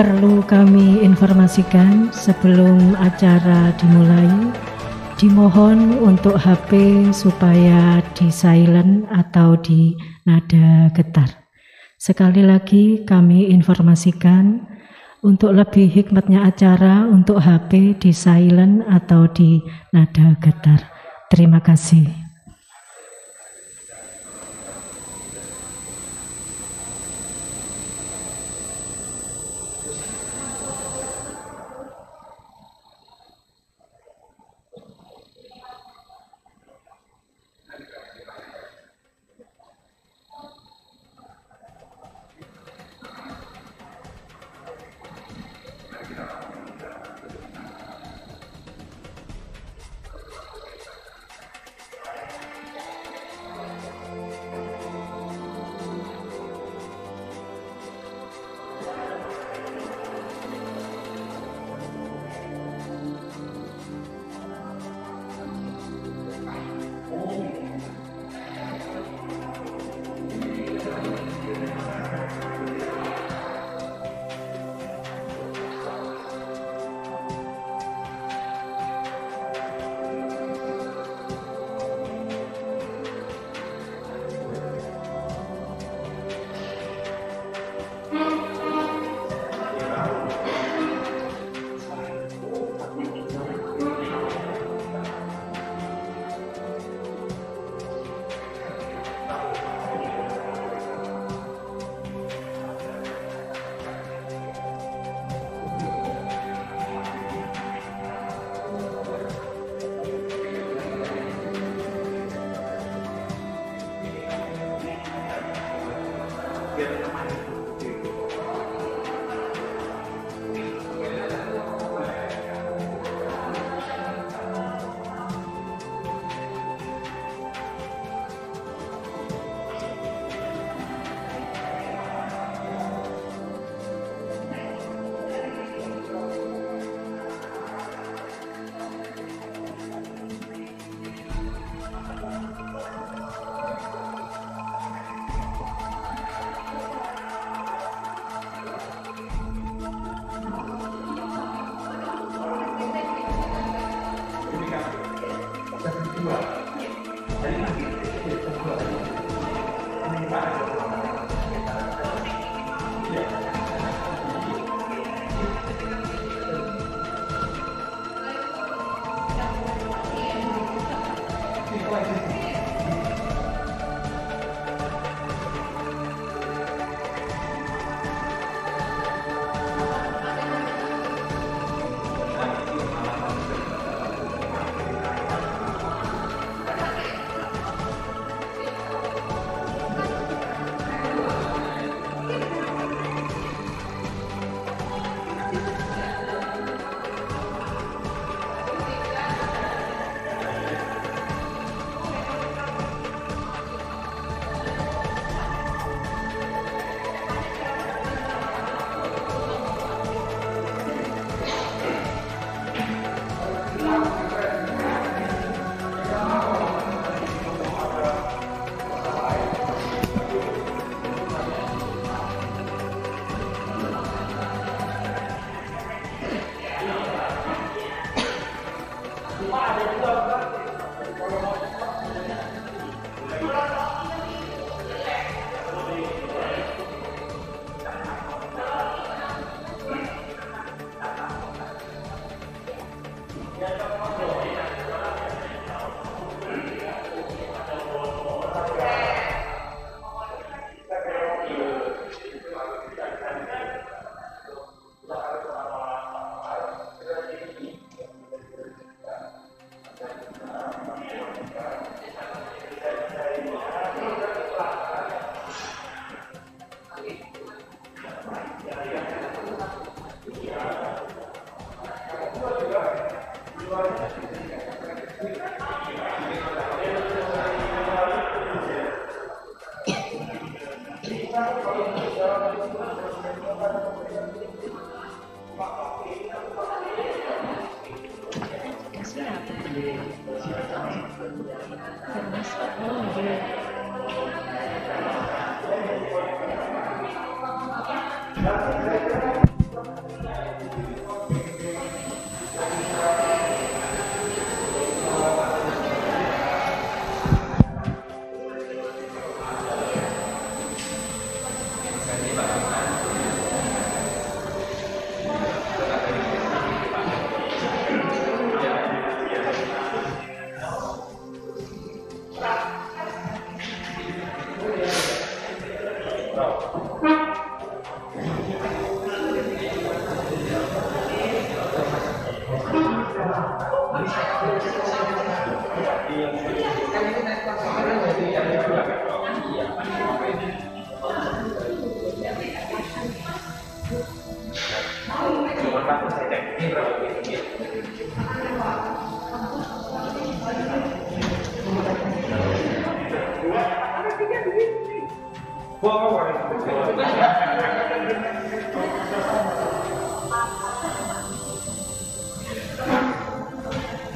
Perlu kami informasikan sebelum acara dimulai, dimohon untuk HP supaya di silent atau di nada getar. Sekali lagi kami informasikan untuk lebih hikmatnya acara untuk HP di silent atau di nada getar. Terima kasih.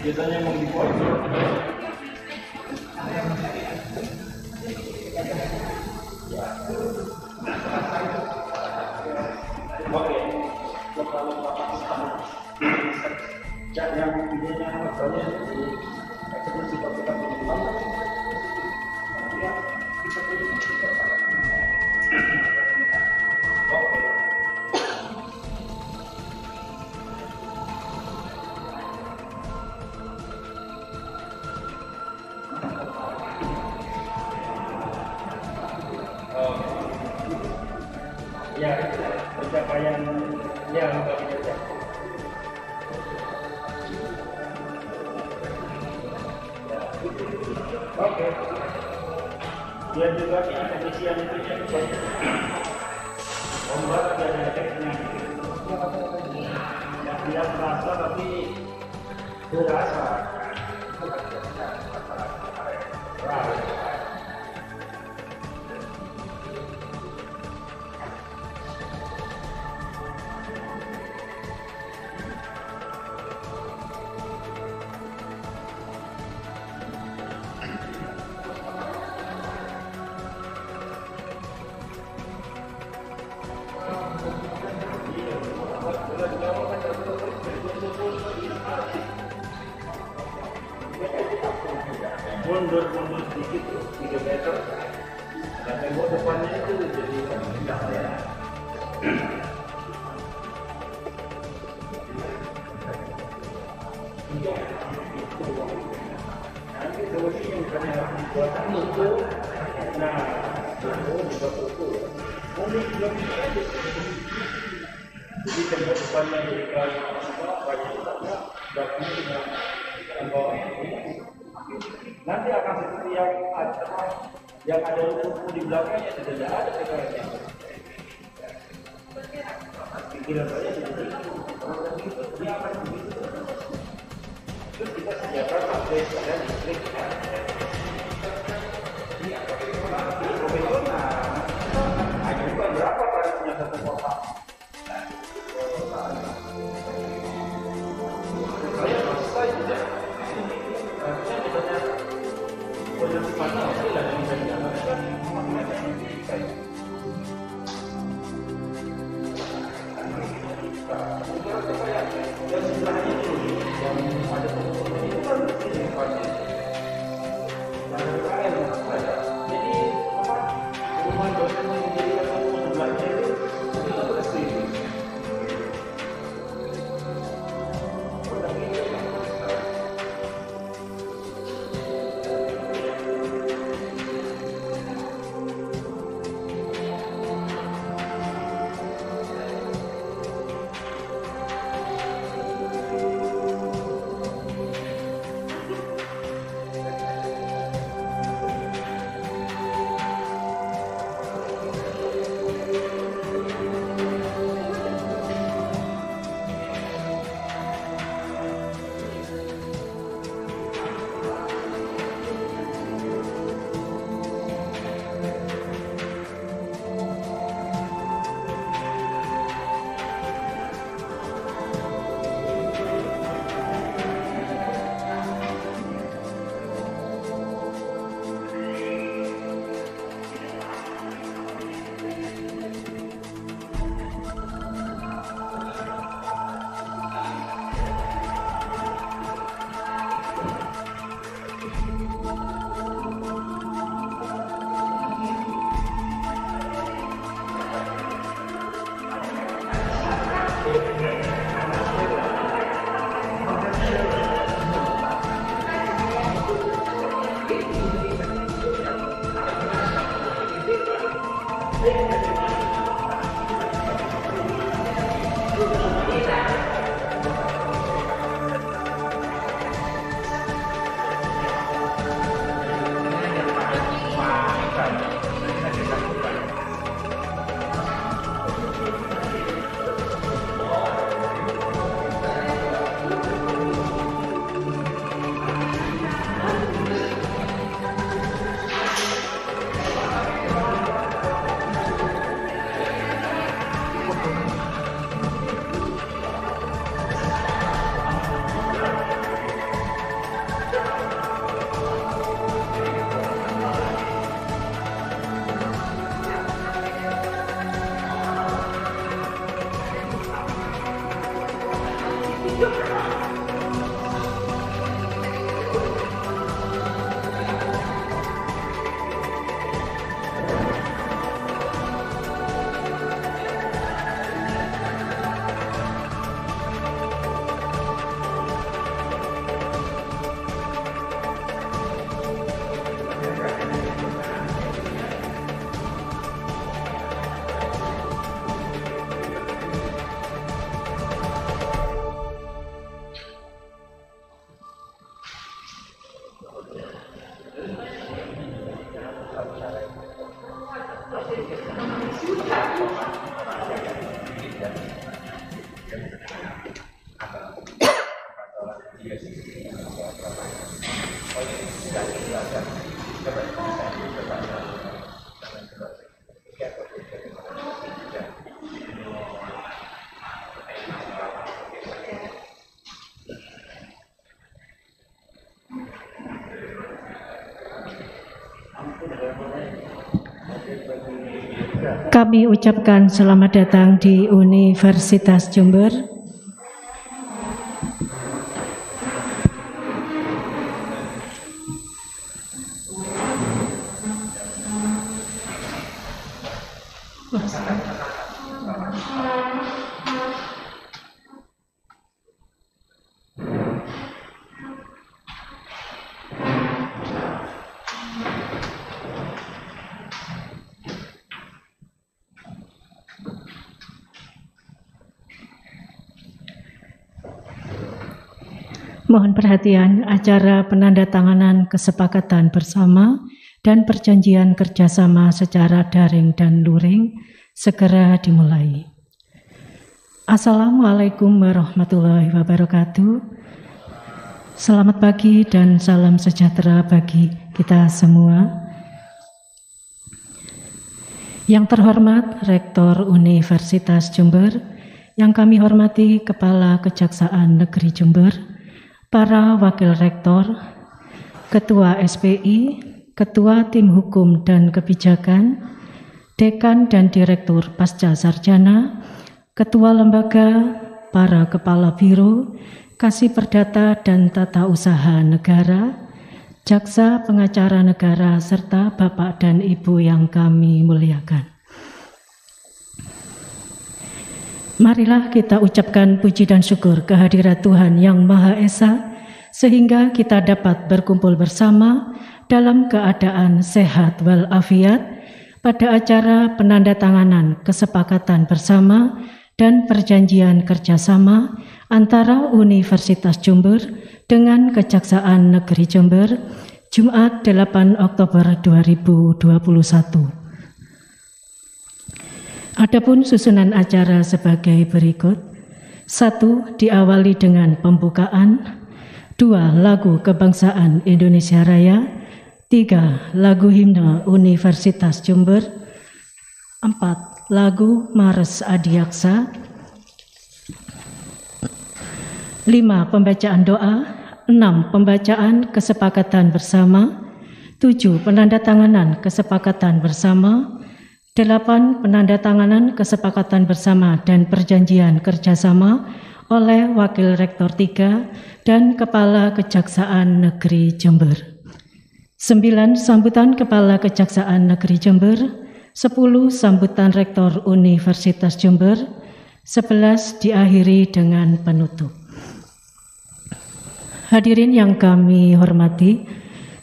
Biasanya mau dibuat. Oke. Yang videonya misalnya eksekusi pasukan penyelidikan. Oke. Ya, pencapaian yang bagi kita. Oke. Dia juga efisien itu membuat ada efeknya. Yang tidak terasa tapi terasa. Mundur sedikit 3 meter dan tembok depannya itu jadi indah ya. Nanti solusi yang kami harus buatkan itu, nah juga itu unik lebih aja. Jadi tembok depannya jadikan banyak berarti dengan bawah ini. Nanti akan seperti yang ada rumput di belakangnya tidak ada sekarangnya. Pikiran saya seperti itu. Dia akan begitu. Terus kita sediakan sampai pada listrik. Ini profesional. Hanya bukan berapa tarifnya satu kotak. Saya selesai tidak. Posisi mana masih ada yang bisa dilakukan? Dan sebelahnya itu yang ada itu kan Kami ucapkan selamat datang di Universitas Jember. Mohon perhatian, acara penandatanganan kesepakatan bersama dan perjanjian kerjasama secara daring dan luring segera dimulai. Assalamualaikum warahmatullahi wabarakatuh. Selamat pagi dan salam sejahtera bagi kita semua. Yang terhormat Rektor Universitas Jember, yang kami hormati Kepala Kejaksaan Negeri Jember, para Wakil Rektor, Ketua SPI, Ketua Tim Hukum dan Kebijakan, Dekan dan Direktur Pasca Sarjana, Ketua Lembaga, para Kepala Biro, Kasih Perdata dan Tata Usaha Negara, Jaksa Pengacara Negara, serta Bapak dan Ibu yang kami muliakan. Marilah kita ucapkan puji dan syukur kehadirat Tuhan Yang Maha Esa, sehingga kita dapat berkumpul bersama dalam keadaan sehat walafiat pada acara penandatanganan kesepakatan bersama dan perjanjian kerjasama antara Universitas Jember dengan Kejaksaan Negeri Jember, Jumat 8 Oktober 2021. Adapun susunan acara sebagai berikut. 1. Diawali dengan pembukaan. 2. Lagu Kebangsaan Indonesia Raya. 3. Lagu Himne Universitas Jember. 4. Lagu Mares Adiaksa. 5. Pembacaan doa. 6. Pembacaan kesepakatan bersama. 7. Penandatanganan kesepakatan bersama. 8. Penandatanganan kesepakatan bersama dan perjanjian kerjasama oleh Wakil Rektor 3 dan Kepala Kejaksaan Negeri Jember. 9. Sambutan Kepala Kejaksaan Negeri Jember. 10. Sambutan Rektor Universitas Jember. 11. Diakhiri dengan penutup. Hadirin yang kami hormati,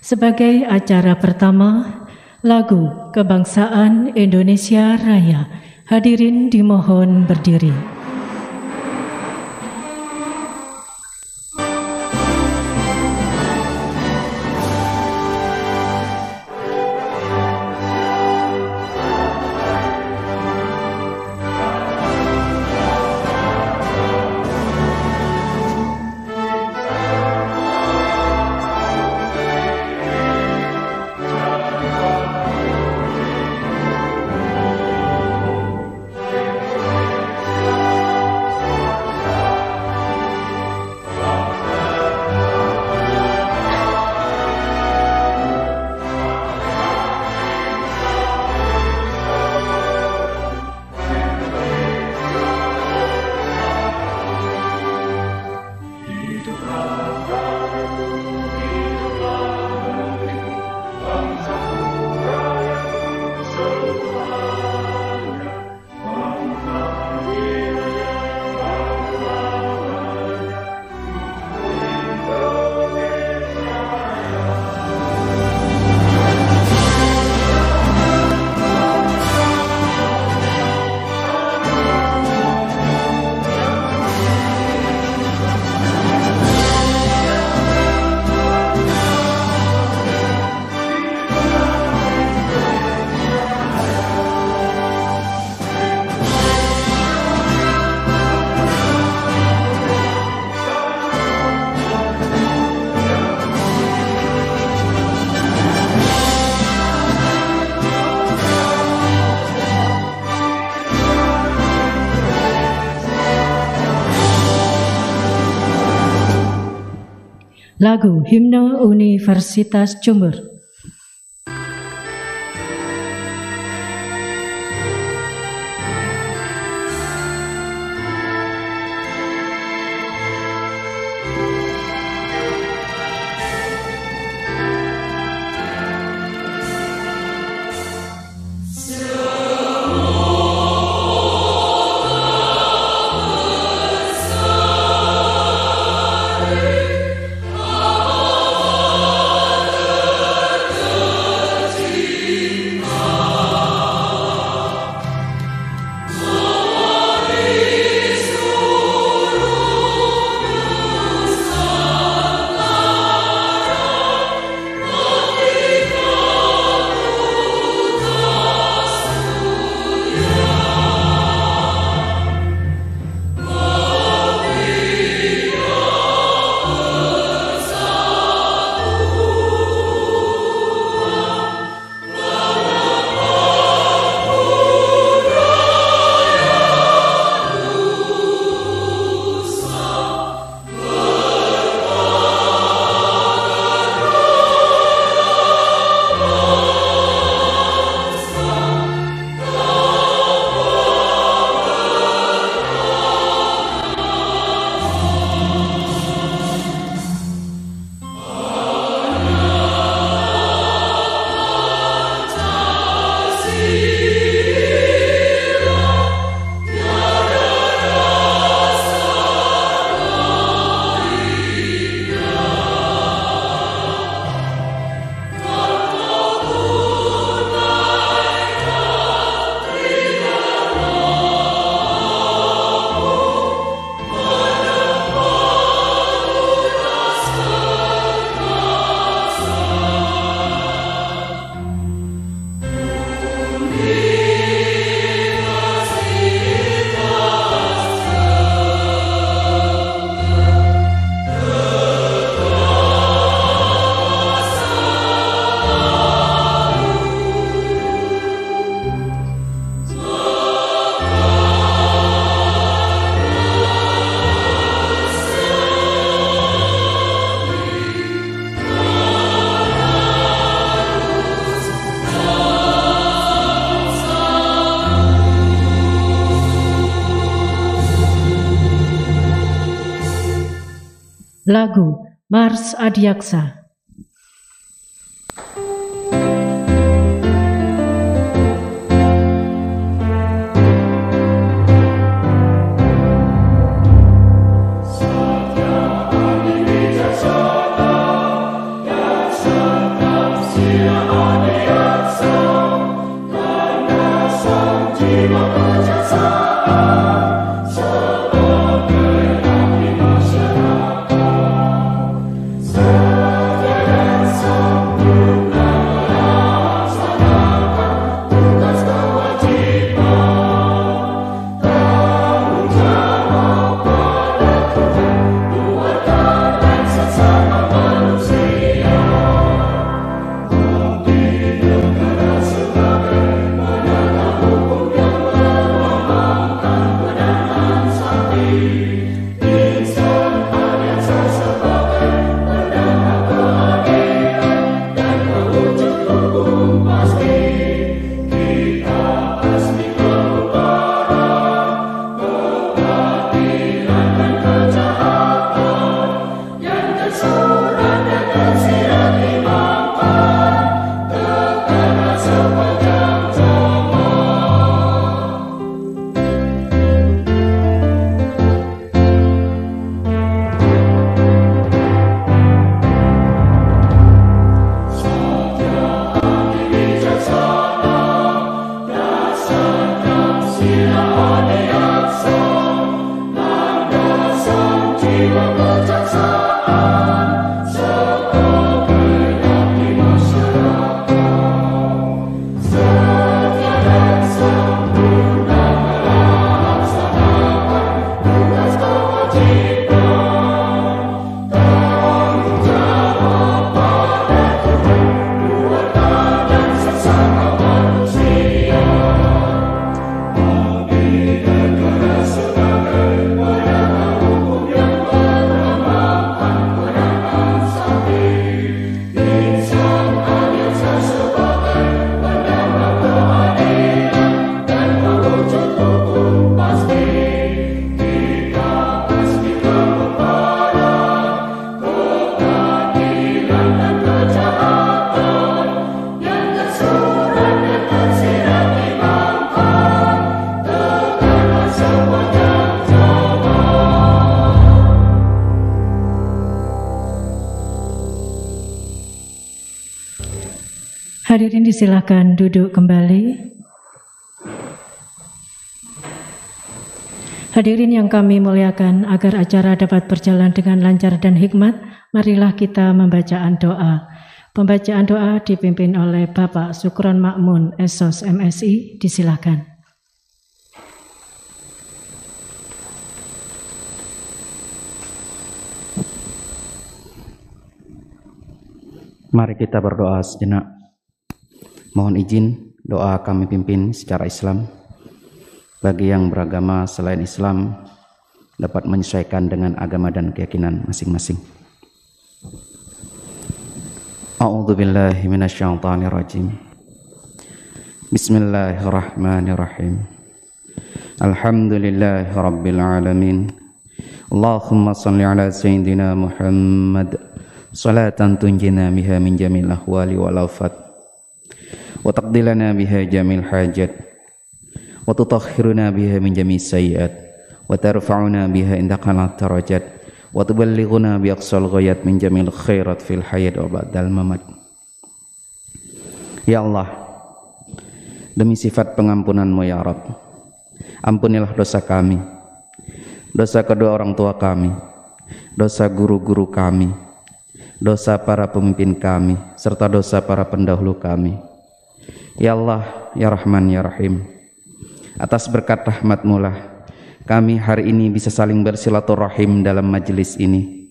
sebagai acara pertama, Lagu Kebangsaan Indonesia Raya. Hadirin dimohon berdiri. Lagu Himne Universitas Jember. Lagu Mars Adiaksa. Adiaksa. Hadirin disilakan duduk kembali. Hadirin yang kami muliakan, agar acara dapat berjalan dengan lancar dan hikmat, marilah kita membacaan doa. Pembacaan doa dipimpin oleh Bapak Sukron Makmun, Esos MSI, disilakan. Mari kita berdoa sejenak. Mohon izin doa kami pimpin secara Islam. Bagi yang beragama selain Islam dapat menyesuaikan dengan agama dan keyakinan masing-masing. A'udzubillahi minasyaitonirrajim. Bismillahirrahmanirrahim. Alhamdulillahi rabbil alamin. Allahumma salli ala sayyidina Muhammad salatan tunjina biha min jamil ahwali wal afat wa taqdilana biha jamil hajat wa tutahhiruna biha min jami' sayyiat wa tarfa'una biha indaka darajat wa tuballighuna bi aqsal ghayat min jamil khairat fil hayat wa ba'dal mamat. Ya Allah, demi sifat pengampunan-Mu ya Rabb, ampunilah dosa kami, dosa kedua orang tua kami, dosa guru-guru kami, dosa para pemimpin kami, serta dosa para pendahulu kami. Ya Allah, ya Rahman, ya Rahim, atas berkat rahmat-Mu lah kami hari ini bisa saling bersilaturahim dalam majelis ini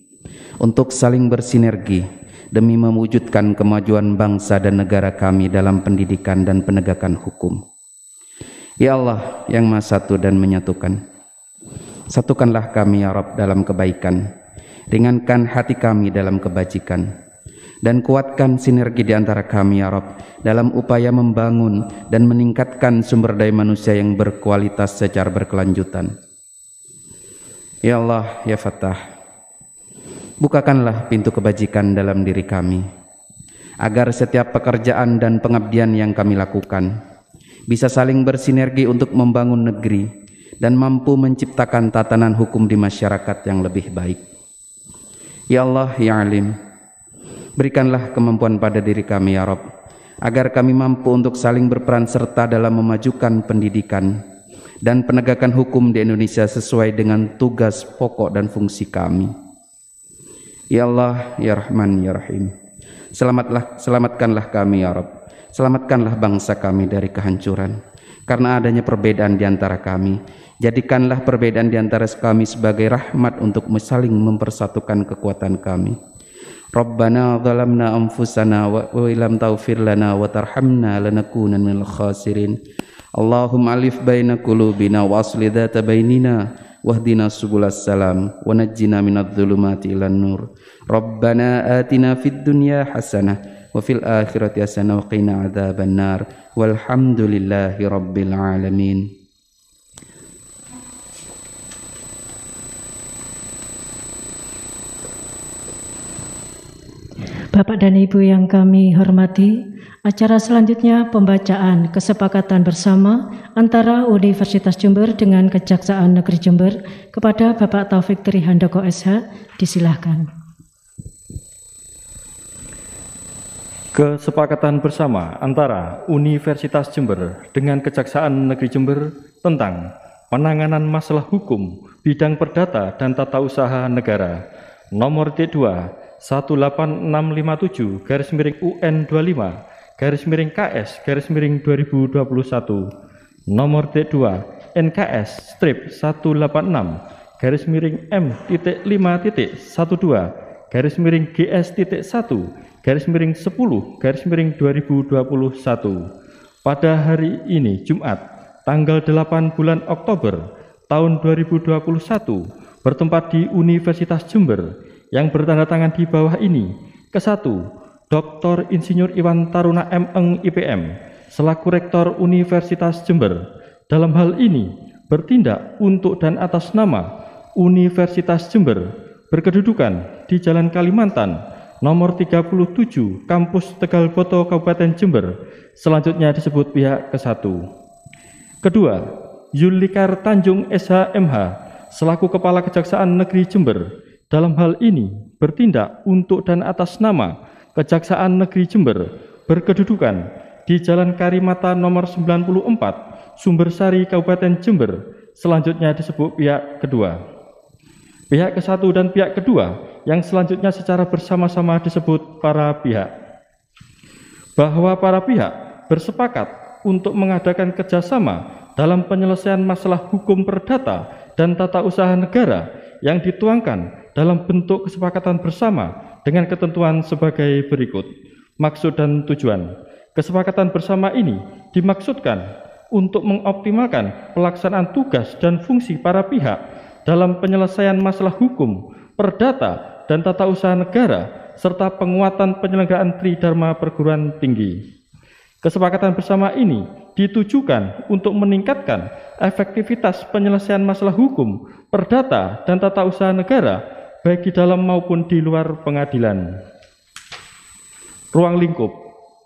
untuk saling bersinergi demi mewujudkan kemajuan bangsa dan negara kami dalam pendidikan dan penegakan hukum. Ya Allah yang Maha Satu dan menyatukan, satukanlah kami ya Rabb dalam kebaikan, ringankan hati kami dalam kebajikan, dan kuatkan sinergi di antara kami ya Rabb dalam upaya membangun dan meningkatkan sumber daya manusia yang berkualitas secara berkelanjutan. Ya Allah, ya Fattah, bukakanlah pintu kebajikan dalam diri kami, agar setiap pekerjaan dan pengabdian yang kami lakukan bisa saling bersinergi untuk membangun negeri dan mampu menciptakan tatanan hukum di masyarakat yang lebih baik. Ya Allah, ya Alim, berikanlah kemampuan pada diri kami ya Rabb, agar kami mampu untuk saling berperan serta dalam memajukan pendidikan, dan penegakan hukum di Indonesia sesuai dengan tugas pokok dan fungsi kami. Ya Allah, Ya Rahman, Ya Rahim, selamatkanlah kami, Ya Rabb. Selamatkanlah bangsa kami dari kehancuran. Karena adanya perbedaan di antara kami, jadikanlah perbedaan di antara kami sebagai rahmat untuk saling mempersatukan kekuatan kami. Rabbana zalamna anfusana wa illam taghfir lana wa tarhamna lanakunanna minal khasirin. Allahumma alif baina qulubina wa asli dzata bainina wahdina subulas salam wa najjina minadh dhulumati ilan nur. Rabbana atina fid dunya hasanah wa fil akhirati hasanah wa qina adzaban nar. Walhamdulillahi rabbil alamin. Bapak dan Ibu yang kami hormati, acara selanjutnya pembacaan kesepakatan bersama antara Universitas Jember dengan Kejaksaan Negeri Jember kepada Bapak Taufik Trihandoko SH. Disilahkan. Kesepakatan bersama antara Universitas Jember dengan Kejaksaan Negeri Jember tentang penanganan masalah hukum bidang perdata dan tata usaha negara nomor T2 18657-UN25-KS-2021 nomor T2 NKS-M.5.1-GS-1-10/2021 pada hari ini Jumat tanggal 8 bulan Oktober tahun 2021 bertempat di Universitas Jember yang bertanda tangan di bawah ini. Ke-1, Dr. Insinyur Iwan Taruna M.Eng IPM selaku Rektor Universitas Jember dalam hal ini bertindak untuk dan atas nama Universitas Jember berkedudukan di Jalan Kalimantan nomor 37 Kampus Tegal Boto Kabupaten Jember, selanjutnya disebut pihak ke-1. Kedua, Yulikar Tanjung SH.MH selaku Kepala Kejaksaan Negeri Jember dalam hal ini bertindak untuk dan atas nama Kejaksaan Negeri Jember berkedudukan di Jalan Karimata nomor 94 Sumbersari Kabupaten Jember, selanjutnya disebut pihak kedua. Pihak ke-1 dan pihak kedua yang selanjutnya secara bersama-sama disebut para pihak. Bahwa para pihak bersepakat untuk mengadakan kerjasama dalam penyelesaian masalah hukum perdata dan tata usaha negara yang dituangkan dalam bentuk kesepakatan bersama dengan ketentuan sebagai berikut. Maksud dan tujuan. Kesepakatan bersama ini dimaksudkan untuk mengoptimalkan pelaksanaan tugas dan fungsi para pihak dalam penyelesaian masalah hukum, perdata, dan tata usaha negara, serta penguatan penyelenggaraan Tridharma perguruan tinggi. Kesepakatan bersama ini ditujukan untuk meningkatkan efektivitas penyelesaian masalah hukum, perdata, dan tata usaha negara baik di dalam maupun di luar pengadilan. Ruang lingkup.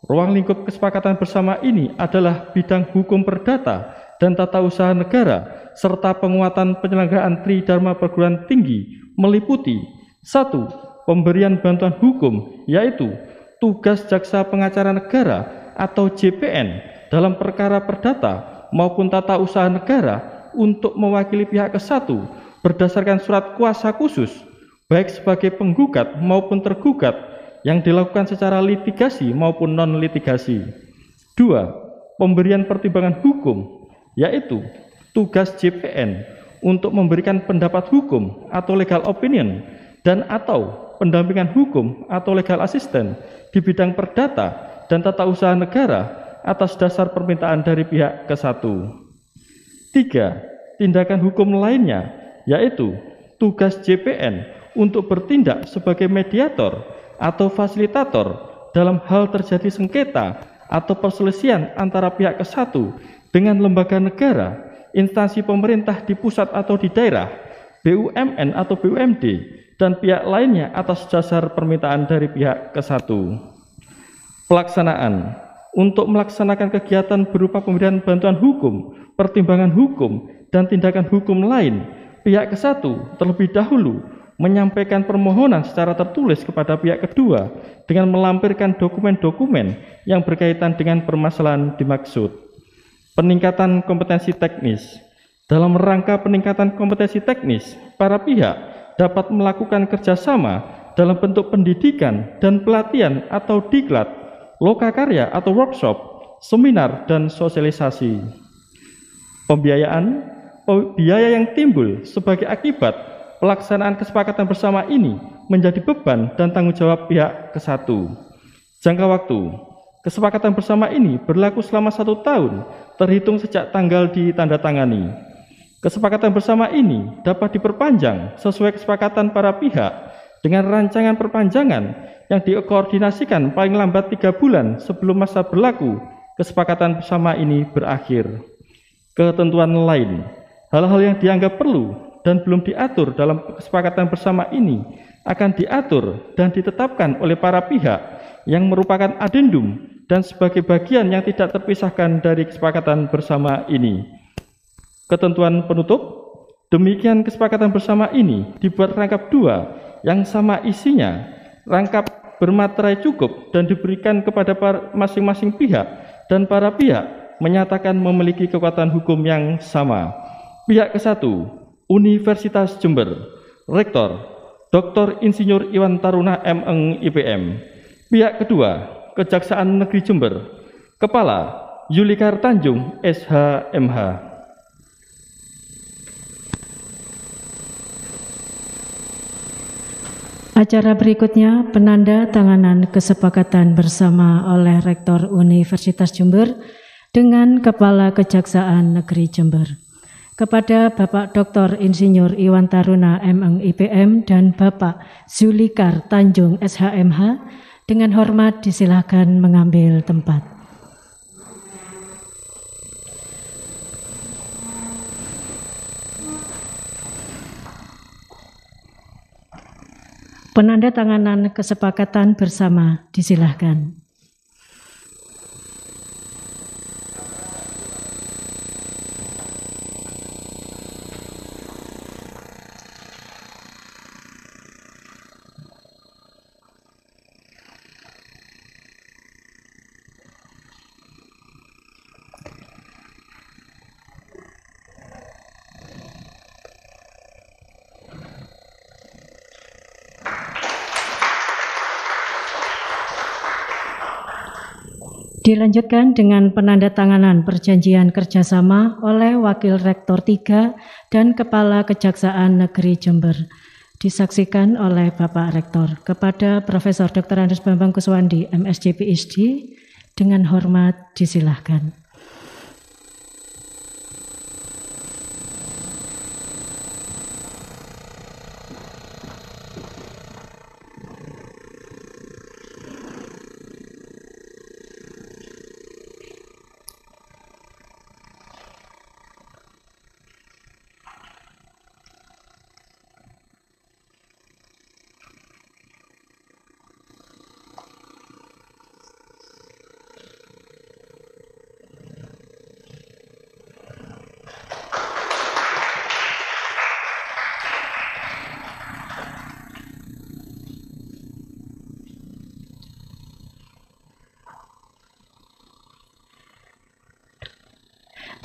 Ruang lingkup kesepakatan bersama ini adalah bidang hukum perdata dan tata usaha negara serta penguatan penyelenggaraan Tridharma perguruan tinggi meliputi 1. Pemberian bantuan hukum, yaitu tugas jaksa pengacara negara atau JPN dalam perkara perdata maupun tata usaha negara untuk mewakili pihak ke-1 berdasarkan surat kuasa khusus baik sebagai penggugat maupun tergugat yang dilakukan secara litigasi maupun non-litigasi. 2. Pemberian pertimbangan hukum, yaitu tugas JPN untuk memberikan pendapat hukum atau legal opinion dan atau pendampingan hukum atau legal assistant di bidang perdata dan tata usaha negara atas dasar permintaan dari pihak ke-1. 3. Tindakan hukum lainnya, yaitu tugas JPN untuk bertindak sebagai mediator atau fasilitator dalam hal terjadi sengketa atau perselisihan antara pihak ke-1 dengan lembaga negara, instansi pemerintah di pusat atau di daerah, BUMN atau BUMD, dan pihak lainnya atas dasar permintaan dari pihak ke-1. Pelaksanaan. Untuk melaksanakan kegiatan berupa pemberian bantuan hukum, pertimbangan hukum, dan tindakan hukum lain, pihak ke-1 terlebih dahulu menyampaikan permohonan secara tertulis kepada pihak kedua dengan melampirkan dokumen-dokumen yang berkaitan dengan permasalahan dimaksud. Peningkatan kompetensi teknis. Dalam rangka peningkatan kompetensi teknis, para pihak dapat melakukan kerjasama dalam bentuk pendidikan dan pelatihan atau diklat, lokakarya atau workshop, seminar, dan sosialisasi. Pembiayaan, biaya yang timbul sebagai akibat pelaksanaan kesepakatan bersama ini menjadi beban dan tanggung jawab pihak ke-1. Jangka waktu, kesepakatan bersama ini berlaku selama 1 tahun, terhitung sejak tanggal ditandatangani. Kesepakatan bersama ini dapat diperpanjang sesuai kesepakatan para pihak dengan rancangan perpanjangan yang dikoordinasikan paling lambat 3 bulan sebelum masa berlaku kesepakatan bersama ini berakhir. Ketentuan lain, hal-hal yang dianggap perlu dan belum diatur dalam kesepakatan bersama ini akan diatur dan ditetapkan oleh para pihak yang merupakan adendum dan sebagai bagian yang tidak terpisahkan dari kesepakatan bersama ini. Ketentuan penutup, demikian kesepakatan bersama ini dibuat rangkap 2 yang sama isinya, rangkap bermaterai cukup dan diberikan kepada masing-masing pihak dan para pihak menyatakan memiliki kekuatan hukum yang sama. Pihak ke-1, Universitas Jember, Rektor Dr. Insinyur Iwan Taruna M.Eng IPM. Pihak kedua, Kejaksaan Negeri Jember, Kepala Zulikar Tanjung SH.MH. Acara berikutnya penanda tanganan kesepakatan bersama oleh Rektor Universitas Jember dengan Kepala Kejaksaan Negeri Jember. Kepada Bapak Dr. Insinyur Iwan Taruna M.Eng IPM dan Bapak Zulikar Tanjung SH.MH, dengan hormat disilakan mengambil tempat. Penanda tanganan kesepakatan bersama disilahkan. Dilanjutkan dengan penandatanganan perjanjian kerjasama oleh Wakil Rektor 3 dan Kepala Kejaksaan Negeri Jember. Disaksikan oleh Bapak Rektor kepada Profesor Dr. Andes Bambang Kuswandi, MSc PhD, dengan hormat disilahkan.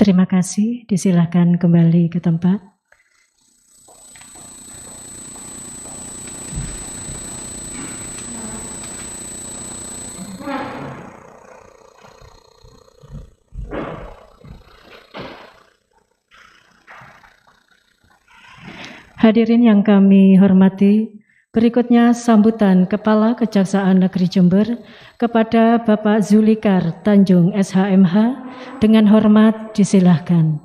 Terima kasih, disilakan kembali ke tempat. Hadirin yang kami hormati, berikutnya sambutan Kepala Kejaksaan Negeri Jember kepada Bapak Zulikar Tanjung SH.MH, dengan hormat disilahkan.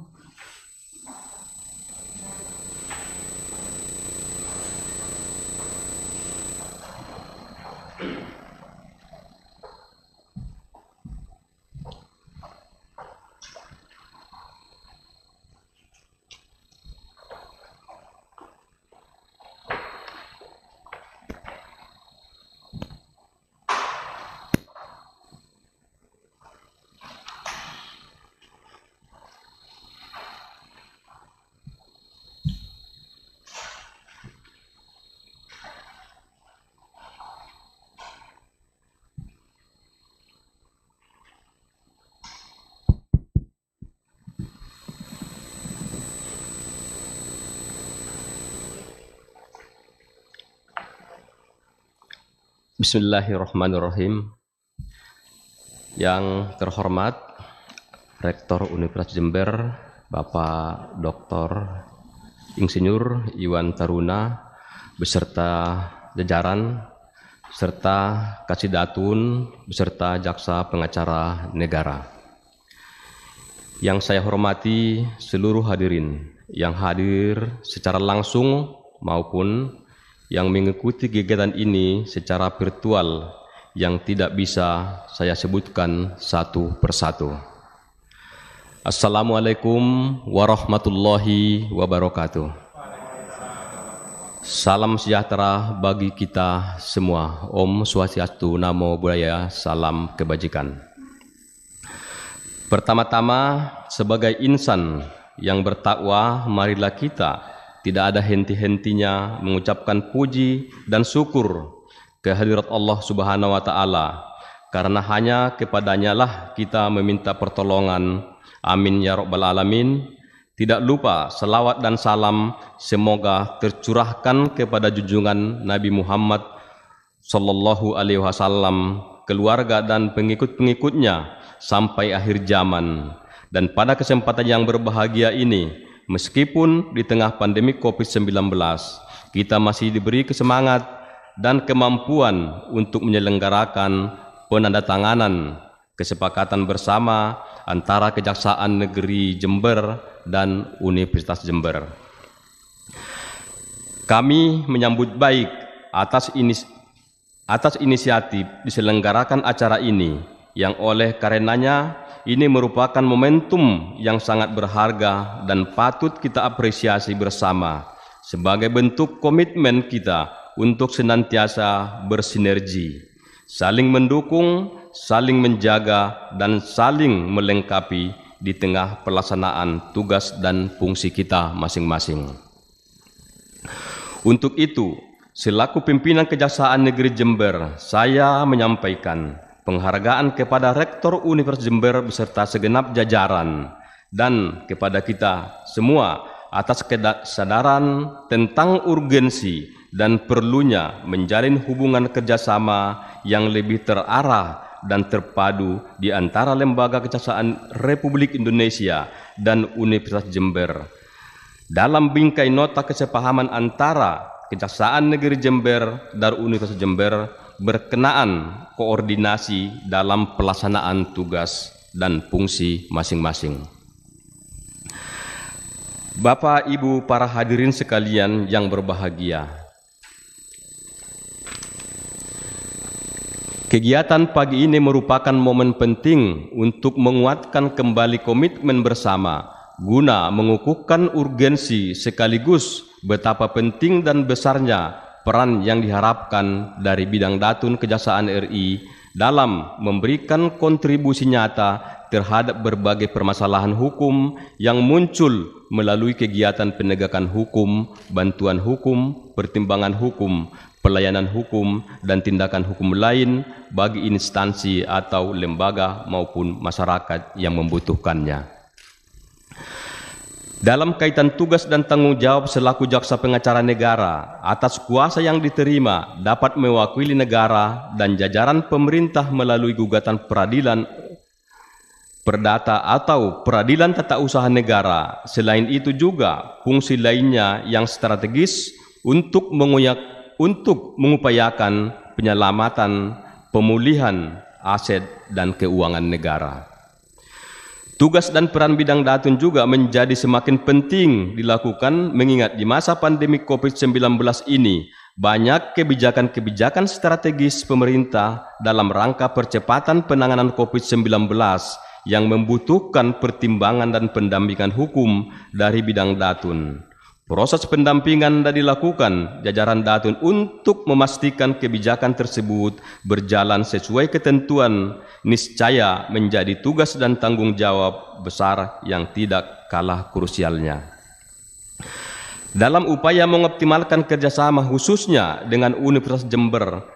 Bismillahirrahmanirrahim. Yang terhormat Rektor Universitas Jember, Bapak Dr. Insinyur Iwan Taruna, beserta jajaran, serta Kasidatun, beserta Jaksa Pengacara Negara. Yang saya hormati seluruh hadirin yang hadir secara langsung maupun yang mengikuti kegiatan ini secara virtual yang tidak bisa saya sebutkan satu persatu. Assalamualaikum warahmatullahi wabarakatuh. Salam sejahtera bagi kita semua. Om Swastiastu, Namo Buddhaya, salam kebajikan. Pertama-tama, sebagai insan yang bertakwa, marilah kita tidak ada henti-hentinya mengucapkan puji dan syukur kehadirat Allah Subhanahu wa Ta'ala, karena hanya kepadanya lah kita meminta pertolongan. Amin ya Rabbal Alamin. Tidak lupa selawat dan salam semoga tercurahkan kepada junjungan Nabi Muhammad Sallallahu Alaihi Wasallam, keluarga dan pengikut-pengikutnya sampai akhir zaman. Dan pada kesempatan yang berbahagia ini, meskipun di tengah pandemi COVID-19, kita masih diberi kesemangat dan kemampuan untuk menyelenggarakan penandatanganan kesepakatan bersama antara Kejaksaan Negeri Jember dan Universitas Jember. Kami menyambut baik atas inisiatif diselenggarakan acara ini, yang oleh karenanya ini merupakan momentum yang sangat berharga dan patut kita apresiasi bersama sebagai bentuk komitmen kita untuk senantiasa bersinergi, saling mendukung, saling menjaga, dan saling melengkapi di tengah pelaksanaan tugas dan fungsi kita masing-masing. Untuk itu, selaku pimpinan Kejaksaan Negeri Jember, saya menyampaikan penghargaan kepada Rektor Universitas Jember beserta segenap jajaran dan kepada kita semua atas kesadaran tentang urgensi dan perlunya menjalin hubungan kerjasama yang lebih terarah dan terpadu di antara Lembaga Kejaksaan Republik Indonesia dan Universitas Jember. Dalam bingkai nota kesepahaman antara Kejaksaan Negeri Jember dan Universitas Jember berkenaan koordinasi dalam pelaksanaan tugas dan fungsi masing-masing. Bapak, Ibu, para hadirin sekalian yang berbahagia, kegiatan pagi ini merupakan momen penting untuk menguatkan kembali komitmen bersama guna mengukuhkan urgensi sekaligus betapa penting dan besarnya peran yang diharapkan dari bidang datun Kejaksaan RI dalam memberikan kontribusi nyata terhadap berbagai permasalahan hukum yang muncul melalui kegiatan penegakan hukum, bantuan hukum, pertimbangan hukum, pelayanan hukum, dan tindakan hukum lain bagi instansi atau lembaga maupun masyarakat yang membutuhkannya. Dalam kaitan tugas dan tanggung jawab selaku jaksa pengacara negara, atas kuasa yang diterima dapat mewakili negara dan jajaran pemerintah melalui gugatan peradilan perdata atau peradilan tata usaha negara. Selain itu juga fungsi lainnya yang strategis untuk mengupayakan penyelamatan, pemulihan aset dan keuangan negara. Tugas dan peran bidang datun juga menjadi semakin penting dilakukan mengingat di masa pandemi COVID-19 ini banyak kebijakan-kebijakan strategis pemerintah dalam rangka percepatan penanganan COVID-19 yang membutuhkan pertimbangan dan pendampingan hukum dari bidang datun. Proses pendampingan dan dilakukan jajaran datun untuk memastikan kebijakan tersebut berjalan sesuai ketentuan niscaya menjadi tugas dan tanggung jawab besar yang tidak kalah krusialnya. Dalam upaya mengoptimalkan kerjasama khususnya dengan Universitas Jember,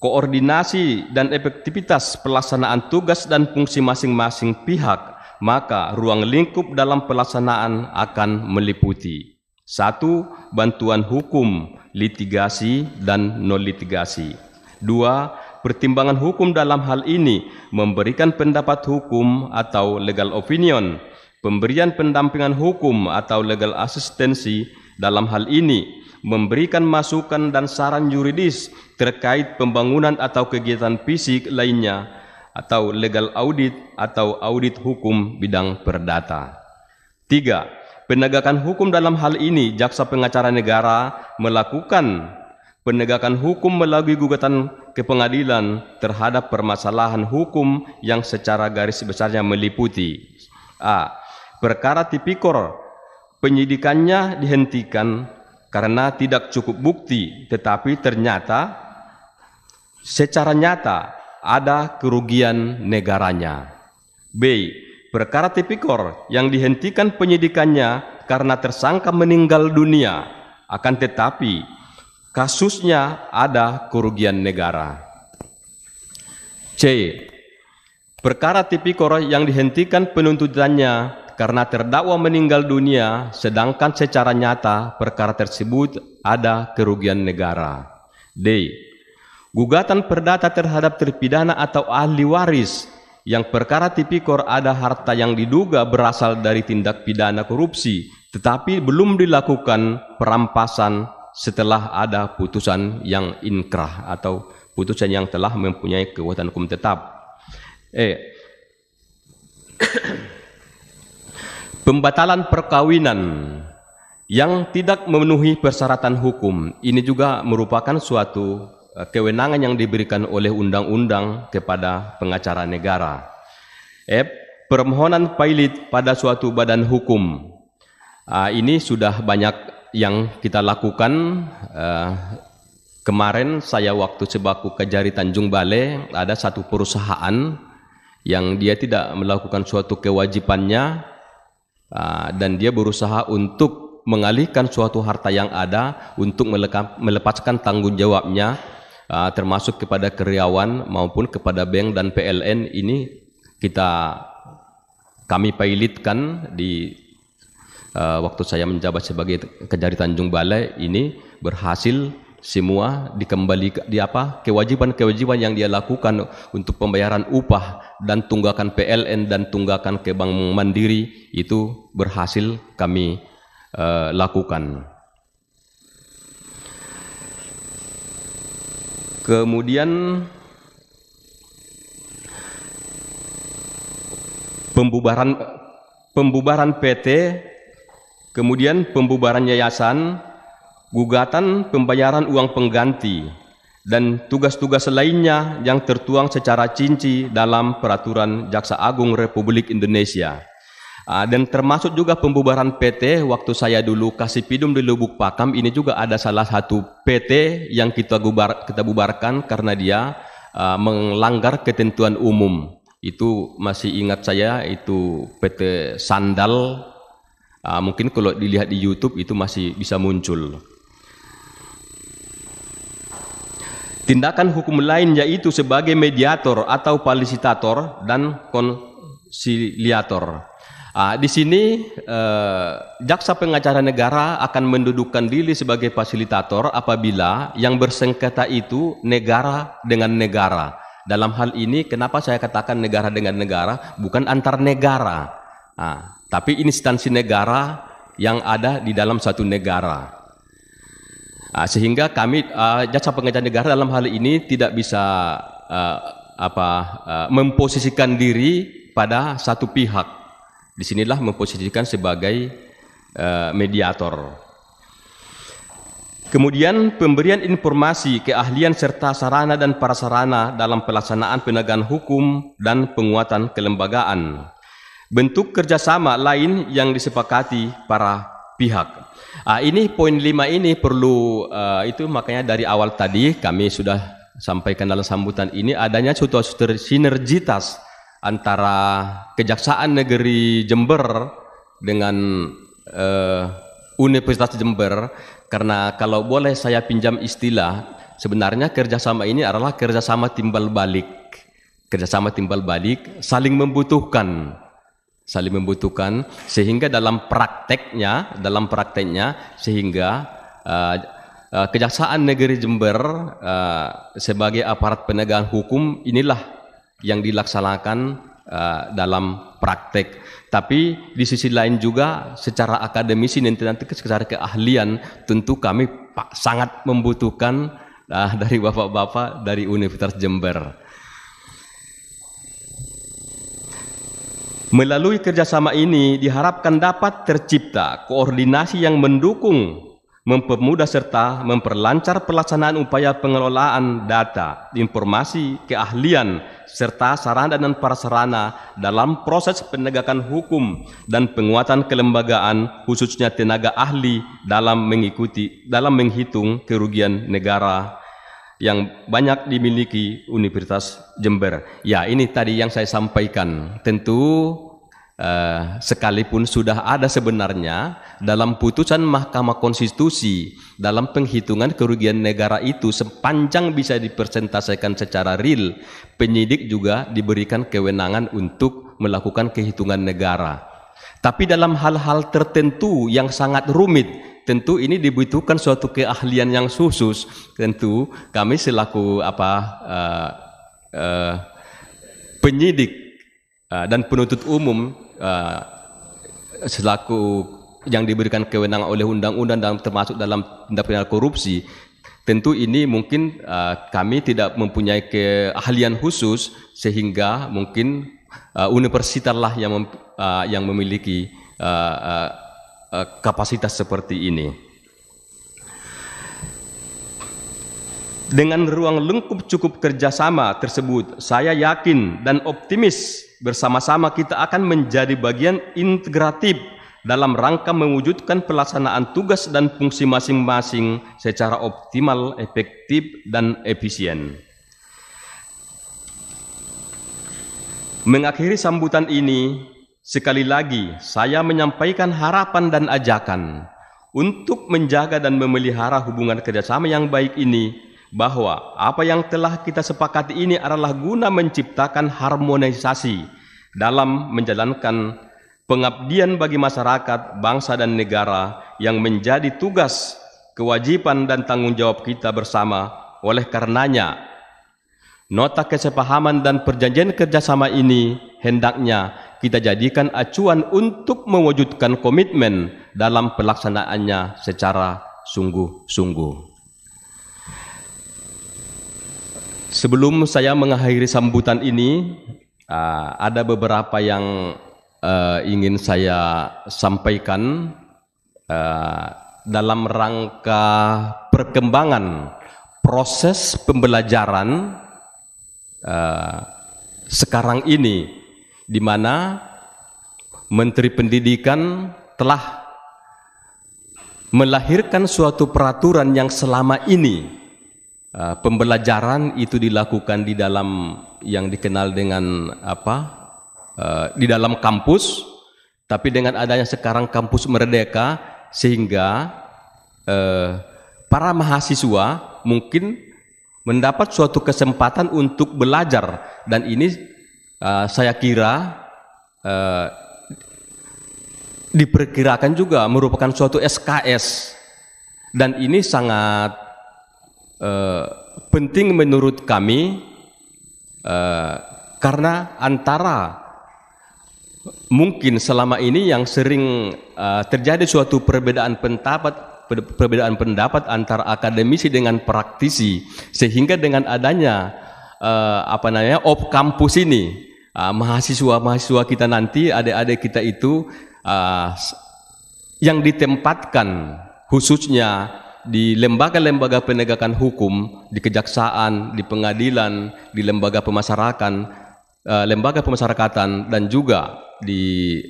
koordinasi dan efektivitas pelaksanaan tugas dan fungsi masing-masing pihak, maka ruang lingkup dalam pelaksanaan akan meliputi 1. Bantuan hukum, litigasi, dan non-litigasi. 2. Pertimbangan hukum dalam hal ini memberikan pendapat hukum atau legal opinion. Pemberian pendampingan hukum atau legal asistensi dalam hal ini memberikan masukan dan saran yuridis terkait pembangunan atau kegiatan fisik lainnya atau legal audit atau audit hukum bidang perdata. 3. Penegakan hukum dalam hal ini jaksa pengacara negara melakukan penegakan hukum melalui gugatan ke pengadilan terhadap permasalahan hukum yang secara garis besarnya meliputi A. Perkara tipikor penyidikannya dihentikan karena tidak cukup bukti, tetapi ternyata secara nyata ada kerugian negaranya. B. Perkara tipikor yang dihentikan penyidikannya karena tersangka meninggal dunia, akan tetapi kasusnya ada kerugian negara. C. Perkara tipikor yang dihentikan penuntutannya karena terdakwa meninggal dunia, sedangkan secara nyata perkara tersebut ada kerugian negara. D. Gugatan perdata terhadap terpidana atau ahli waris yang perkara tipikor ada harta yang diduga berasal dari tindak pidana korupsi, tetapi belum dilakukan perampasan setelah ada putusan yang inkrah atau putusan yang telah mempunyai kekuatan hukum tetap. Pembatalan perkawinan yang tidak memenuhi persyaratan hukum, ini juga merupakan suatu kewenangan yang diberikan oleh undang-undang kepada pengacara negara. Permohonan pilot pada suatu badan hukum, ini sudah banyak yang kita lakukan. Kemarin saya waktu sebaku Kejari Tanjung Balai, ada satu perusahaan yang dia tidak melakukan suatu kewajibannya, dan dia berusaha untuk mengalihkan suatu harta yang ada untuk melepaskan tanggung jawabnya, termasuk kepada karyawan maupun kepada bank dan PLN. Ini kami pilotkan di waktu saya menjabat sebagai Kejari Tanjung Balai. Ini berhasil semua dikembalikan, kewajiban-kewajiban yang dia lakukan untuk pembayaran upah dan tunggakan PLN dan tunggakan ke Bank Mandiri itu berhasil kami lakukan. Kemudian pembubaran PT, kemudian pembubaran yayasan, gugatan pembayaran uang pengganti, dan tugas-tugas lainnya yang tertuang secara rinci dalam Peraturan Jaksa Agung Republik Indonesia. Dan termasuk juga pembubaran PT. Waktu saya dulu Kasipidum di Lubuk Pakam, ini juga ada salah satu PT yang kita bubarkan karena dia melanggar ketentuan umum. Itu masih ingat saya, itu PT Sandal. Mungkin kalau dilihat di YouTube itu masih bisa muncul. Tindakan hukum lain yaitu sebagai mediator atau fasilitator dan konsiliator. Di sini jaksa pengacara negara akan mendudukkan diri sebagai fasilitator apabila yang bersengketa itu negara dengan negara. Dalam hal ini kenapa saya katakan negara dengan negara, bukan antar negara, tapi instansi negara yang ada di dalam satu negara. Sehingga kami jaksa pengacara negara dalam hal ini tidak bisa memposisikan diri pada satu pihak. Disinilah memposisikan sebagai mediator. Kemudian pemberian informasi, keahlian serta sarana dan prasarana dalam pelaksanaan penegakan hukum dan penguatan kelembagaan. Bentuk kerjasama lain yang disepakati para pihak. Ini poin 5 ini perlu, itu makanya dari awal tadi kami sudah sampaikan dalam sambutan ini adanya suatu sinergitas antara Kejaksaan Negeri Jember dengan Universitas Jember. Karena kalau boleh saya pinjam istilah, sebenarnya kerjasama ini adalah kerjasama timbal balik. Kerjasama timbal balik, saling membutuhkan, sehingga dalam prakteknya sehingga Kejaksaan Negeri Jember sebagai aparat penegakan hukum inilah yang dilaksanakan dalam praktek. Tapi di sisi lain juga secara akademisi nanti secara keahlian tentu kami sangat membutuhkan dari bapak-bapak dari Universitas Jember. Melalui kerjasama ini diharapkan dapat tercipta koordinasi yang mendukung, mempermudah serta memperlancar pelaksanaan upaya pengelolaan data, informasi, keahlian, serta sarana dan prasarana dalam proses penegakan hukum dan penguatan kelembagaan khususnya tenaga ahli dalam menghitung kerugian negara yang banyak dimiliki Universitas Jember. Ya, ini tadi yang saya sampaikan. Tentu sekalipun sudah ada sebenarnya dalam putusan Mahkamah Konstitusi dalam penghitungan kerugian negara itu sepanjang bisa dipresentasikan secara real, penyidik juga diberikan kewenangan untuk melakukan kehitungan negara. Tapi dalam hal-hal tertentu yang sangat rumit, tentu ini dibutuhkan suatu keahlian yang khusus. Tentu kami selaku penyidik dan penuntut umum selaku yang diberikan kewenangan oleh undang-undang dan termasuk dalam tindak pidana korupsi, tentu ini mungkin kami tidak mempunyai keahlian khusus sehingga mungkin universitas lah yang memiliki kapasitas seperti ini. Dengan ruang lingkup cukup kerjasama tersebut, saya yakin dan optimis bersama-sama kita akan menjadi bagian integratif dalam rangka mewujudkan pelaksanaan tugas dan fungsi masing-masing secara optimal, efektif, dan efisien. Mengakhiri sambutan ini, sekali lagi saya menyampaikan harapan dan ajakan untuk menjaga dan memelihara hubungan kerjasama yang baik ini, bahwa apa yang telah kita sepakati ini adalah guna menciptakan harmonisasi dalam menjalankan pengabdian bagi masyarakat, bangsa dan negara yang menjadi tugas, kewajiban dan tanggung jawab kita bersama. Oleh karenanya, nota kesepahaman dan perjanjian kerjasama ini hendaknya kita jadikan acuan untuk mewujudkan komitmen dalam pelaksanaannya secara sungguh-sungguh. Sebelum saya mengakhiri sambutan ini, ada beberapa yang ingin saya sampaikan dalam rangka perkembangan proses pembelajaran sekarang ini, di mana Menteri Pendidikan telah melahirkan suatu peraturan yang selama ini pembelajaran itu dilakukan di dalam yang dikenal dengan di dalam kampus, tapi dengan adanya sekarang kampus merdeka, sehingga para mahasiswa mungkin mendapat suatu kesempatan untuk belajar, dan ini saya kira diperkirakan juga merupakan suatu SKS, dan ini sangat penting menurut kami, karena antara mungkin selama ini yang sering terjadi suatu perbedaan pendapat antara akademisi dengan praktisi, sehingga dengan adanya off kampus ini, mahasiswa kita nanti, adik-adik kita itu yang ditempatkan khususnya di lembaga-lembaga penegakan hukum, di kejaksaan, di pengadilan, di lembaga pemasyarakatan, dan juga di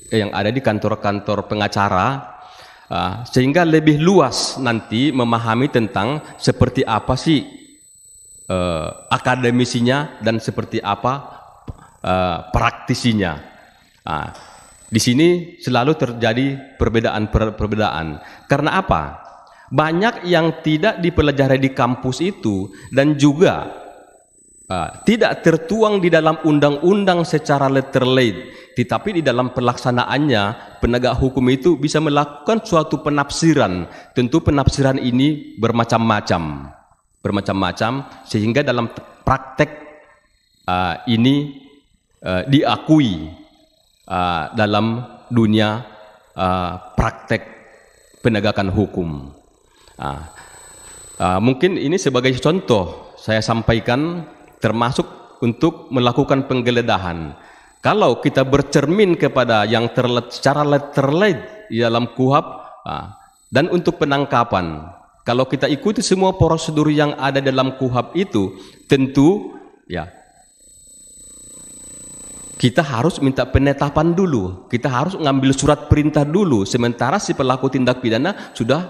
yang ada di kantor-kantor pengacara, sehingga lebih luas nanti memahami tentang seperti apa sih akademisinya dan seperti apa praktisinya. Di sini selalu terjadi perbedaan. Karena apa? Banyak yang tidak dipelajari di kampus itu, dan juga tidak tertuang di dalam undang-undang secara letterlate, tetapi di dalam pelaksanaannya penegak hukum itu bisa melakukan suatu penafsiran. Tentu penafsiran ini bermacam-macam, sehingga dalam praktek ini diakui dalam dunia praktek penegakan hukum. Mungkin ini sebagai contoh saya sampaikan, termasuk untuk melakukan penggeledahan. Kalau kita bercermin kepada yang secara letterlate di dalam KUHP, dan untuk penangkapan, kalau kita ikuti semua prosedur yang ada dalam KUHP itu, tentu ya kita harus minta penetapan dulu, kita harus mengambil surat perintah dulu, sementara si pelaku tindak pidana sudah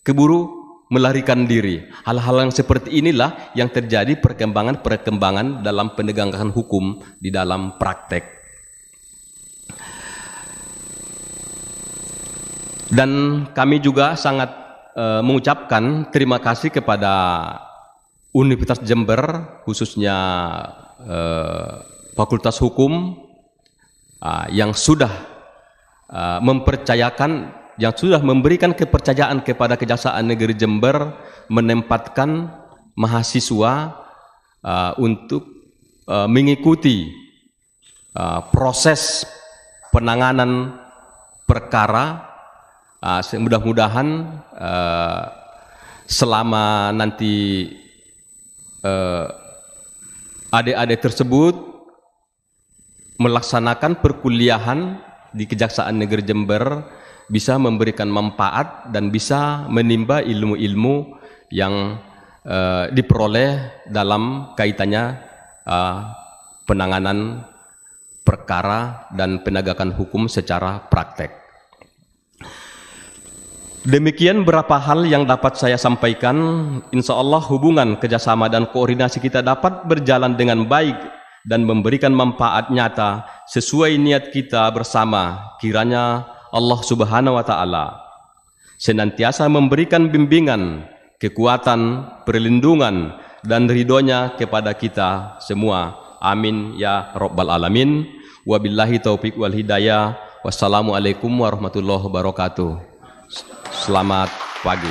keburu melarikan diri. Hal-hal yang seperti inilah yang terjadi perkembangan dalam penegakan hukum di dalam praktek. Dan kami juga sangat mengucapkan terima kasih kepada Universitas Jember, khususnya Fakultas Hukum yang sudah mempercayakan, yang sudah memberikan kepercayaan kepada Kejaksaan Negeri Jember menempatkan mahasiswa untuk mengikuti proses penanganan perkara. Mudah-mudahan selama nanti adik-adik tersebut melaksanakan perkuliahan di Kejaksaan Negeri Jember bisa memberikan manfaat dan bisa menimba ilmu-ilmu yang diperoleh dalam kaitannya penanganan perkara dan penegakan hukum secara praktek. Demikian beberapa hal yang dapat saya sampaikan. Insya Allah hubungan kerjasama dan koordinasi kita dapat berjalan dengan baik dan memberikan manfaat nyata sesuai niat kita bersama. Kiranya Allah Subhanahu wa Ta'ala senantiasa memberikan bimbingan, kekuatan, perlindungan, dan ridhonya kepada kita semua. Amin ya Rabbal Alamin. Wabillahi taufiq wal hidayah. Wassalamualaikum warahmatullahi wabarakatuh. Selamat pagi.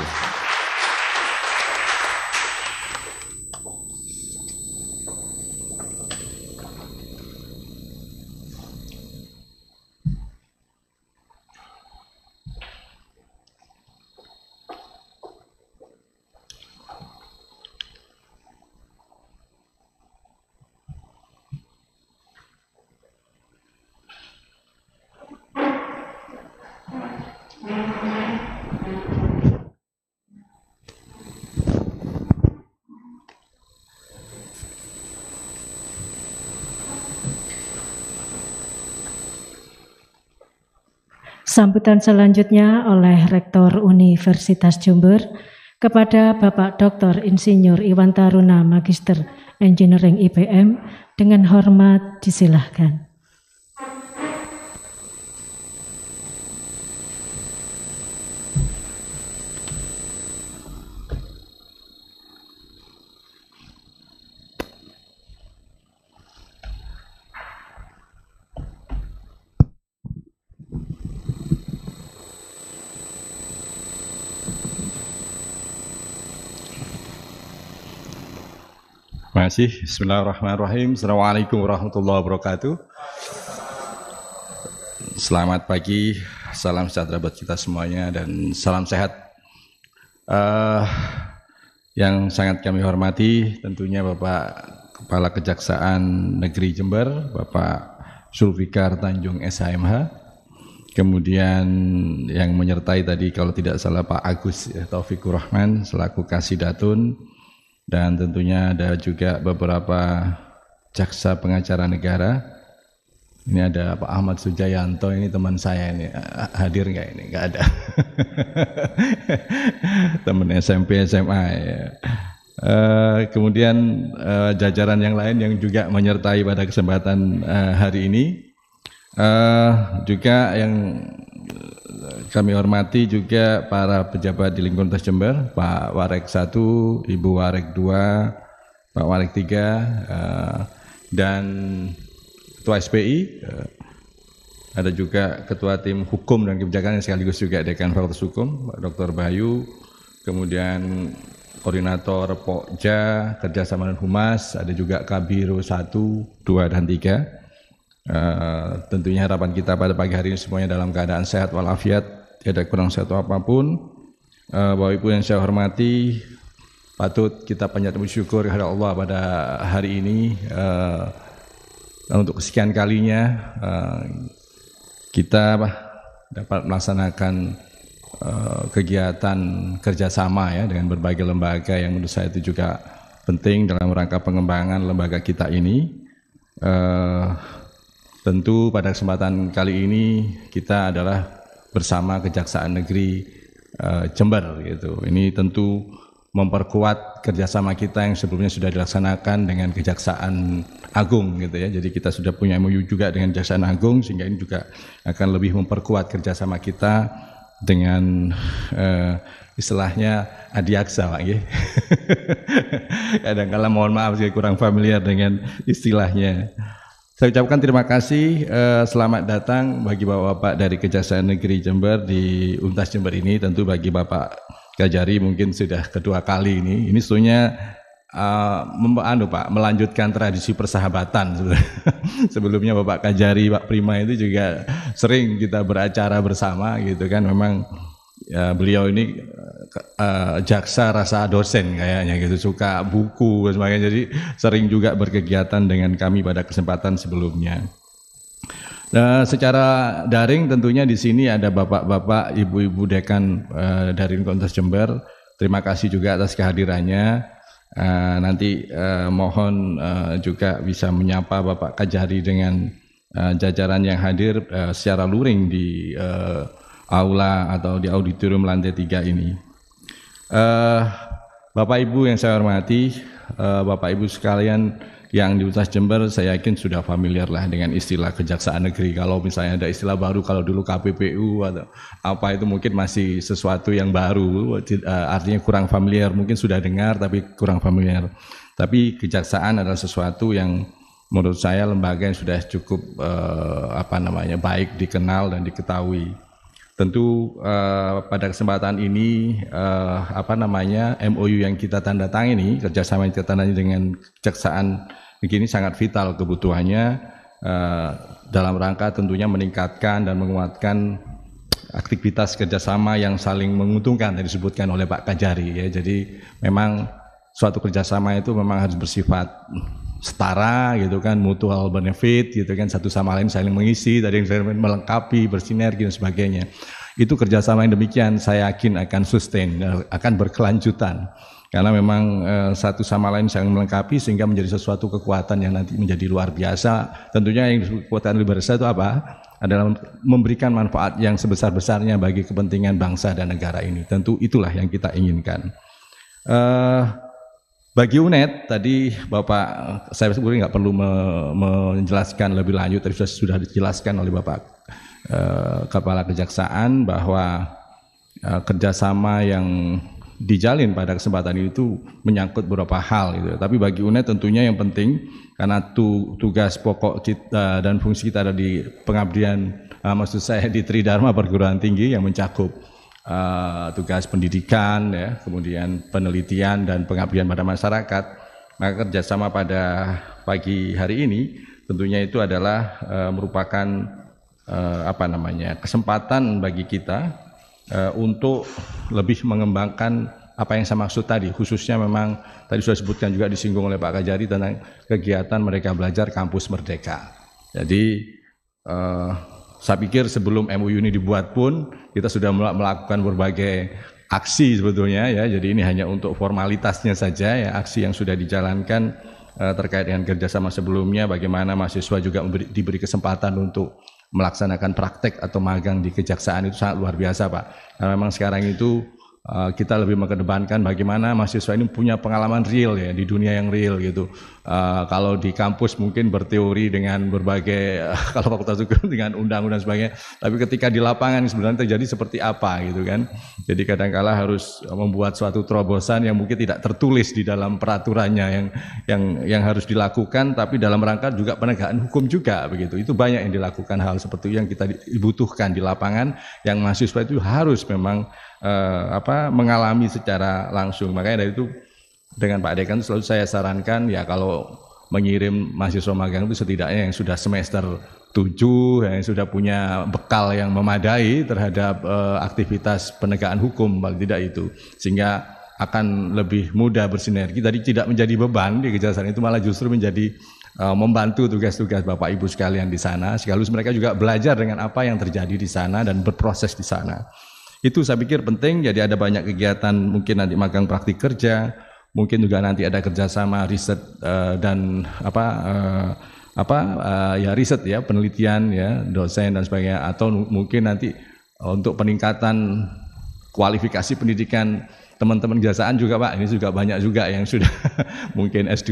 Sambutan selanjutnya oleh Rektor Universitas Jember kepada Bapak Dr. Insinyur Iwan Taruna Magister Engineering IPM, dengan hormat disilahkan. Terima kasih. Bismillahirrahmanirrahim. Assalamualaikum warahmatullahi wabarakatuh. Selamat pagi, salam sejahtera buat kita semuanya dan salam sehat. Yang sangat kami hormati tentunya Bapak Kepala Kejaksaan Negeri Jember, Bapak Zulfikar Tanjung SHMH. Kemudian yang menyertai tadi kalau tidak salah Pak Agus Taufikur Rahman selaku Kasidatun. Dan tentunya ada juga beberapa jaksa pengacara negara. Ini ada Pak Ahmad Sujayanto, ini teman saya ini. Hadir nggak ini? Nggak ada. Teman SMP, SMA ya. Kemudian jajaran yang lain yang juga menyertai pada kesempatan hari ini. Juga yang kami hormati juga para pejabat di lingkungan Jember, Pak Warek 1, Ibu Warek 2, Pak Walik 3, dan Ketua SPI, ada juga Ketua Tim Hukum dan Kebijakan yang sekaligus juga Dekan Fakultas Hukum, Pak Dr. Bayu, kemudian Koordinator Pokja, Kerjasama dan Humas, ada juga Kabiro 1, 2, dan 3. Tentunya harapan kita pada pagi hari ini semuanya dalam keadaan sehat walafiat, tidak kurang satu apapun. Bapak Ibu yang saya hormati, patut kita panjatkan bersyukur kepada Allah pada hari ini. Untuk kesekian kalinya kita dapat melaksanakan kegiatan kerjasama ya dengan berbagai lembaga yang menurut saya itu juga penting dalam rangka pengembangan lembaga kita ini. Tentu pada kesempatan kali ini kita adalah bersama Kejaksaan Negeri Jember gitu. Ini tentu memperkuat kerjasama kita yang sebelumnya sudah dilaksanakan dengan Kejaksaan Agung gitu ya. Jadi kita sudah punya MOU juga dengan Kejaksaan Agung, sehingga ini juga akan lebih memperkuat kerjasama kita dengan istilahnya adiaksa Pak ya. Kadang-kadang mohon maaf saya kurang familiar dengan istilahnya. Saya ucapkan terima kasih, selamat datang bagi Bapak-Bapak dari Kejaksaan Negeri Jember di Untas Jember ini. Tentu bagi Bapak Kajari mungkin sudah kedua kali ini. Ini sebetulnya Pak, melanjutkan tradisi persahabatan. Sebelumnya Bapak Kajari, Pak Prima itu juga sering kita beracara bersama gitu kan. Memang ya, beliau ini jaksa rasa dosen kayaknya gitu, suka buku dan sebagainya. Jadi sering juga berkegiatan dengan kami pada kesempatan sebelumnya. Nah, secara daring tentunya di sini ada bapak-bapak, ibu-ibu dekan dari Untas Jember. Terima kasih juga atas kehadirannya. Nanti mohon juga bisa menyapa Bapak Kajari dengan jajaran yang hadir secara luring di aula atau di auditorium lantai 3 ini. Bapak Ibu yang saya hormati, Bapak Ibu sekalian yang di Untas Jember, saya yakin sudah familiar lah dengan istilah Kejaksaan Negeri. Kalau misalnya ada istilah baru, kalau dulu KPPU atau apa itu mungkin masih sesuatu yang baru, artinya kurang familiar. Mungkin sudah dengar tapi kurang familiar. Tapi kejaksaan adalah sesuatu yang menurut saya lembaga yang sudah cukup baik dikenal dan diketahui. Tentu pada kesempatan ini MOU yang kita tanda tangani, kerjasama yang kita tanda tangani dengan Kejaksaan begini sangat vital kebutuhannya dalam rangka tentunya meningkatkan dan menguatkan aktivitas kerjasama yang saling menguntungkan yang disebutkan oleh Pak Kajari ya. Jadi memang suatu kerjasama itu memang harus bersifat setara gitu kan, mutual benefit gitu kan, satu sama lain saling mengisi, tadi yang saling melengkapi, bersinergi dan sebagainya. Itu kerjasama yang demikian saya yakin akan sustain, akan berkelanjutan karena memang satu sama lain saling melengkapi sehingga menjadi sesuatu kekuatan yang nanti menjadi luar biasa. Tentunya yang kekuatan luar biasa itu apa? Adalah memberikan manfaat yang sebesar-besarnya bagi kepentingan bangsa dan negara ini. Tentu itulah yang kita inginkan. Bagi UNED, tadi Bapak, saya sebenarnya nggak perlu menjelaskan lebih lanjut, tadi sudah dijelaskan oleh Bapak Kepala Kejaksaan bahwa kerjasama yang dijalin pada kesempatan itu menyangkut beberapa hal gitu. Tapi bagi UNED tentunya yang penting, karena tugas pokok kita dan fungsi kita ada di pengabdian, maksud saya di Tridharma Perguruan Tinggi yang mencakup tugas pendidikan, ya, kemudian penelitian dan pengabdian pada masyarakat. Maka kerjasama pada pagi hari ini tentunya itu adalah merupakan kesempatan bagi kita untuk lebih mengembangkan apa yang saya maksud tadi, khususnya memang tadi sudah disebutkan juga disinggung oleh Pak Kajari tentang kegiatan Merdeka Belajar Kampus Merdeka. Jadi saya pikir sebelum MOU ini dibuat pun kita sudah melakukan berbagai aksi sebetulnya ya. Jadi ini hanya untuk formalitasnya saja ya, aksi yang sudah dijalankan terkait dengan kerjasama sebelumnya, bagaimana mahasiswa juga diberi kesempatan untuk melaksanakan praktek atau magang di kejaksaan itu sangat luar biasa Pak. Karena memang sekarang itu kita lebih mengedepankan bagaimana mahasiswa ini punya pengalaman real ya di dunia yang real gitu. Kalau di kampus mungkin berteori dengan berbagai kalau fakultas hukum dengan undang-undang sebagainya, tapi ketika di lapangan sebenarnya terjadi seperti apa gitu kan. Jadi kadang-kala harus membuat suatu terobosan yang mungkin tidak tertulis di dalam peraturannya yang harus dilakukan, tapi dalam rangka juga penegakan hukum juga begitu. Itu banyak yang dilakukan hal seperti itu yang kita dibutuhkan di lapangan, yang mahasiswa itu harus memang mengalami secara langsung. Makanya dari itu dengan Pak Dekan selalu saya sarankan ya kalau mengirim mahasiswa magang itu setidaknya yang sudah semester 7 yang sudah punya bekal yang memadai terhadap aktivitas penegakan hukum paling tidak itu, sehingga akan lebih mudah bersinergi. Tadi tidak menjadi beban di kejaksaan itu, malah justru menjadi membantu tugas-tugas Bapak Ibu sekalian di sana, sekaligus mereka juga belajar dengan apa yang terjadi di sana dan berproses di sana. Itu saya pikir penting. Jadi ada banyak kegiatan, mungkin nanti magang praktik kerja, mungkin juga nanti ada kerjasama riset dan riset ya, penelitian ya, dosen dan sebagainya, atau mungkin nanti untuk peningkatan kualifikasi pendidikan teman-teman kejaksaan juga Pak. Ini juga banyak juga yang sudah mungkin S2,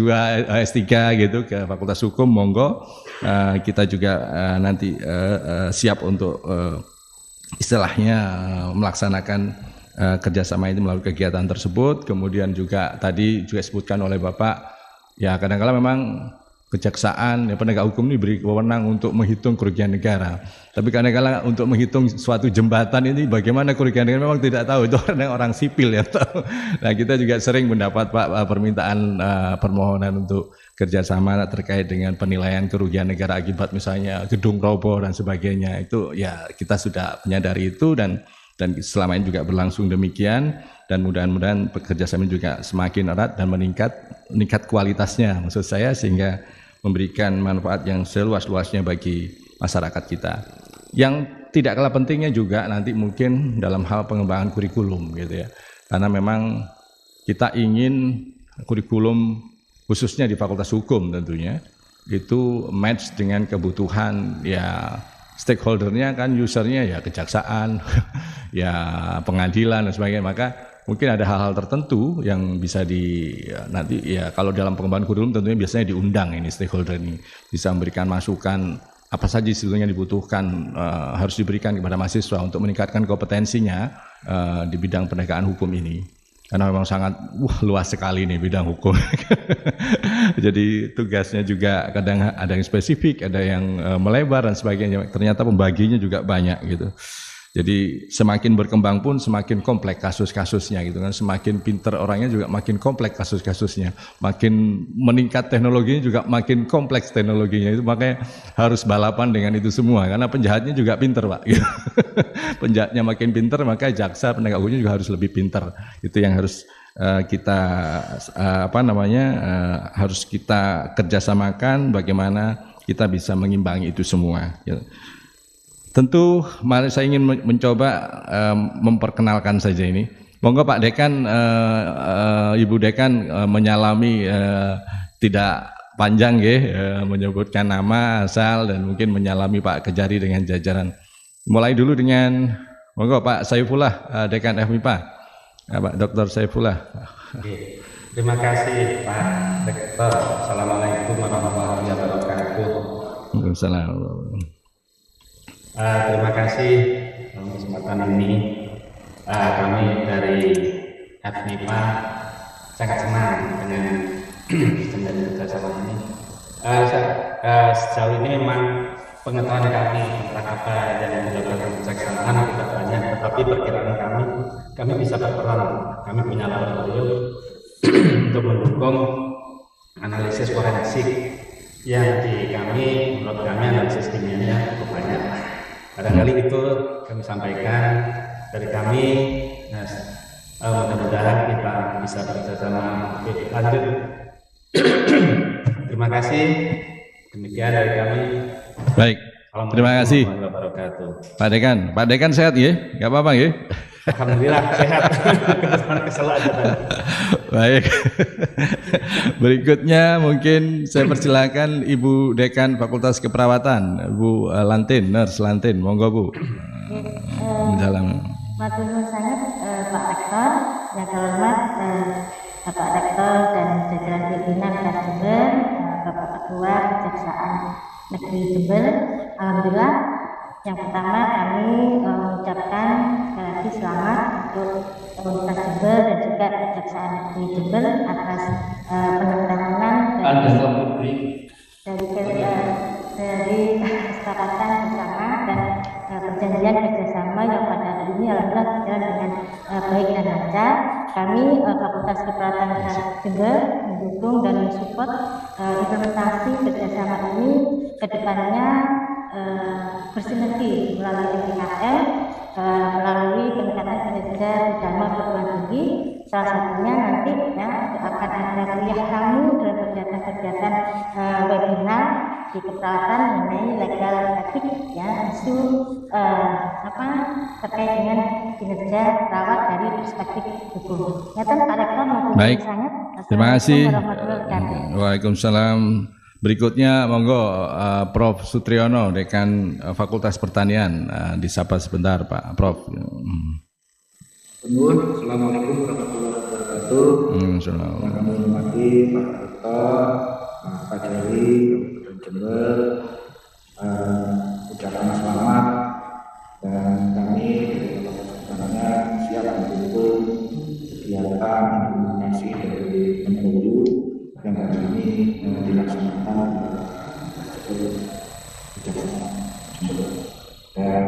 S3 gitu ke Fakultas Hukum, monggo. Kita juga nanti siap untuk istilahnya melaksanakan kerjasama itu melalui kegiatan tersebut. Kemudian juga tadi juga disebutkan oleh Bapak, ya kadang-kadang memang kejaksaan, ya, penegak hukum ini beri wewenang untuk menghitung kerugian negara. Tapi kadang-kadang untuk menghitung suatu jembatan ini bagaimana kerugian negara memang tidak tahu, itu orang sipil ya tahu. Nah kita juga sering mendapat Pak permintaan permohonan untuk kerjasama terkait dengan penilaian kerugian negara akibat misalnya gedung roboh dan sebagainya. Itu ya kita sudah menyadari itu dan selama ini juga berlangsung demikian, dan mudah-mudahan kerjasama juga semakin erat dan meningkat kualitasnya maksud saya, sehingga memberikan manfaat yang seluas-luasnya bagi masyarakat kita. Yang tidak kalah pentingnya juga nanti mungkin dalam hal pengembangan kurikulum gitu ya, karena memang kita ingin kurikulum khususnya di Fakultas Hukum tentunya itu match dengan kebutuhan ya stakeholdernya, kan usernya ya kejaksaan, ya pengadilan dan sebagainya. Maka mungkin ada hal-hal tertentu yang bisa nanti ya kalau dalam pengembangan kurikulum tentunya biasanya diundang ini stakeholder ini, bisa memberikan masukan apa saja sebetulnya dibutuhkan harus diberikan kepada mahasiswa untuk meningkatkan kompetensinya di bidang penegakan hukum ini. Karena memang sangat luas sekali nih bidang hukum. Jadi tugasnya juga kadang ada yang spesifik, ada yang melebar dan sebagainya. Ternyata pembaginya juga banyak gitu. Jadi semakin berkembang pun semakin kompleks kasus-kasusnya gitu kan. Semakin pinter orangnya juga makin kompleks kasus-kasusnya. Makin meningkat teknologinya juga makin kompleks teknologinya. Itu makanya harus balapan dengan itu semua. Karena penjahatnya juga pinter Pak. Gitu. Penjahatnya makin pinter, maka jaksa penegak hukumnya juga harus lebih pinter. Itu yang harus kita harus kita kerjasamakan bagaimana kita bisa mengimbangi itu semua. Gitu. Tentu mari saya ingin mencoba memperkenalkan saja ini. Monggo Pak Dekan, Ibu Dekan menyalami tidak panjang ya, menyebutkan nama, asal dan mungkin menyalami Pak Kejari dengan jajaran. Mulai dulu dengan monggo Pak Saifullah, Dekan FMIPA. Pak Dr. Saifullah. Terima kasih Pak Rektor. Assalamualaikum warahmatullahi wabarakatuh. Waalaikumsalam. Terima kasih untuk kesempatan ini. Kami dari FMIPA sangat senang dengan sistem kerjasama ini. Sejauh ini memang pengetahuan kami tentang apa yang dilakukan kejaksaan tidak banyak, tetapi perkiraan kami bisa berperan. Kami punya laboratorium untuk mendukung analisis forensik yang menurut kami analisis kimianya cukup banyak. Barangkali itu kami sampaikan dari kami. Mudah-mudahan kita bisa bekerjasama lebih lanjut. Terima kasih. Demikian dari kami. Baik. Terima kasih. Pak Dekan sehat ya? Gak apa-apa ya? Alhamdulillah sehat. Kesel aja tadi. Baik. Berikutnya mungkin saya persilakan Ibu Dekan Fakultas Keperawatan, Bu Lantin, Nurse Lantin. Monggo Bu. Menjalankan. Matur nuwun sangat Pak Rektor, yang terhormat Bapak Rektor dan jajaran pimpinan Jember, Bapak Ketua Kejaksaan Negeri Jember. Alhamdulillah, yang pertama kami mengucapkan sekali lagi selamat untuk Universitas Jember dan juga Kejaksaan Negeri Jember atas penandatanganan dari kesepakatan bersama dan perjanjian kerjasama yang pada hari ini alhamdulillah berjalan dengan baik dan lancar. Kami Fakultas Keperawatan Jember mendukung dan mensupport implementasi kerjasama ini ke depannya bersinergi melalui MTKM, melalui peningkatan kinerja pidana perguruan tinggi. Salah satunya nanti ya akan ada kuliah kamu dalam kegiatan-kegiatan webinar di keperawatan mengenai legal etik ya, isu terkait dengan kinerja perawat dari perspektif hukum. Ya kan Pak Rektor, baik. Terima kasih. Waalaikumsalam. Berikutnya monggo Prof. Sutriyono, Dekan Fakultas Pertanian, disapa sebentar Pak Prof. Assalamualaikum warahmatullahi wabarakatuh. Assalamualaikum. Kami hormati Pak Rektor, Pak Jari, Kabupaten Jember, ucapan selamat, dan kami dari Fakultas Pertanian siap mendukung kegiatan implementasi dari MOU yang hari ini dilaksanakan oleh Kejaksaan Jember. Dan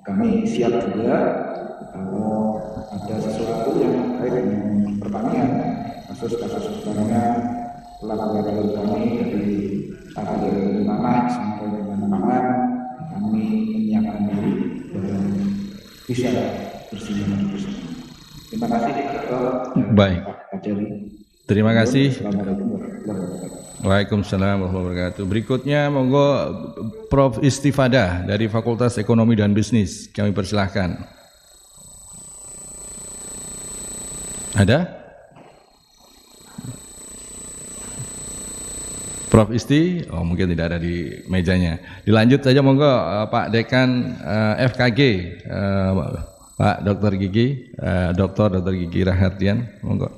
kami siap juga kalau ada sesuatu yang terkait dengan pertanian, kasus-kasus pertanian, pelaku-pelaku kami dari tanah sampai dengan pangan, kami menyiapkan diri dan bisa bersinergi bersama. Terima kasih Pak. Baik. Pak Jari. Terima kasih. Assalamualaikum warahmatullahi wabarakatuh. Waalaikumsalam warahmatullahi wabarakatuh. Berikutnya monggo Prof. Istifadah dari Fakultas Ekonomi dan Bisnis. Kami persilahkan. Ada? Prof. Isti? Oh, mungkin tidak ada di mejanya. Dilanjut saja monggo Pak Dekan FKG, Pak Dr. Gigi, Dr. Gigi Rahardian, monggo.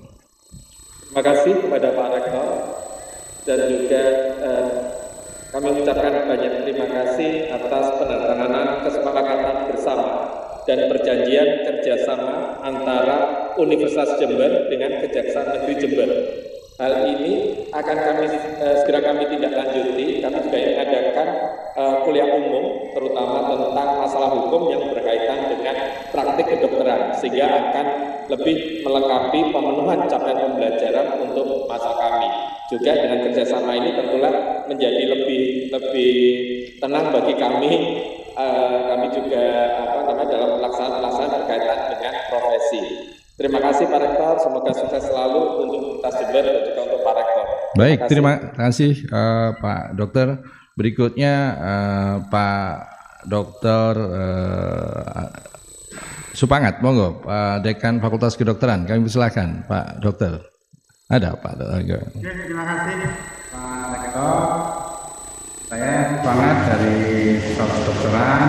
Terima kasih kepada Pak Rektor dan juga kami mengucapkan banyak terima kasih atas penandatanganan kesepakatan bersama dan perjanjian kerjasama antara Universitas Jember dengan Kejaksaan Negeri Jember. Hal ini akan segera kami tindak lanjuti. Kami juga ingin mengadakan kuliah umum terutama tentang masalah hukum yang berkaitan dengan praktik kedokteran sehingga akan lebih melengkapi pemenuhan capaian pembelajaran untuk masa kami. Juga dengan kerjasama ini tentulah menjadi lebih tenang bagi kami. Kami juga dalam pelaksanaan berkaitan dengan profesi. Terima kasih Pak Rektor, semoga sukses selalu untuk Universitas Jember dan juga untuk Pak Rektor. Baik, terima kasih Pak Dokter. Berikutnya Pak Dokter Supangat, monggo Pak Dekan Fakultas Kedokteran. Kami persilakan Pak Dokter. Ada Pak Dokter. Terima kasih Pak Rektor. Saya Supangat dari Fakultas Kedokteran.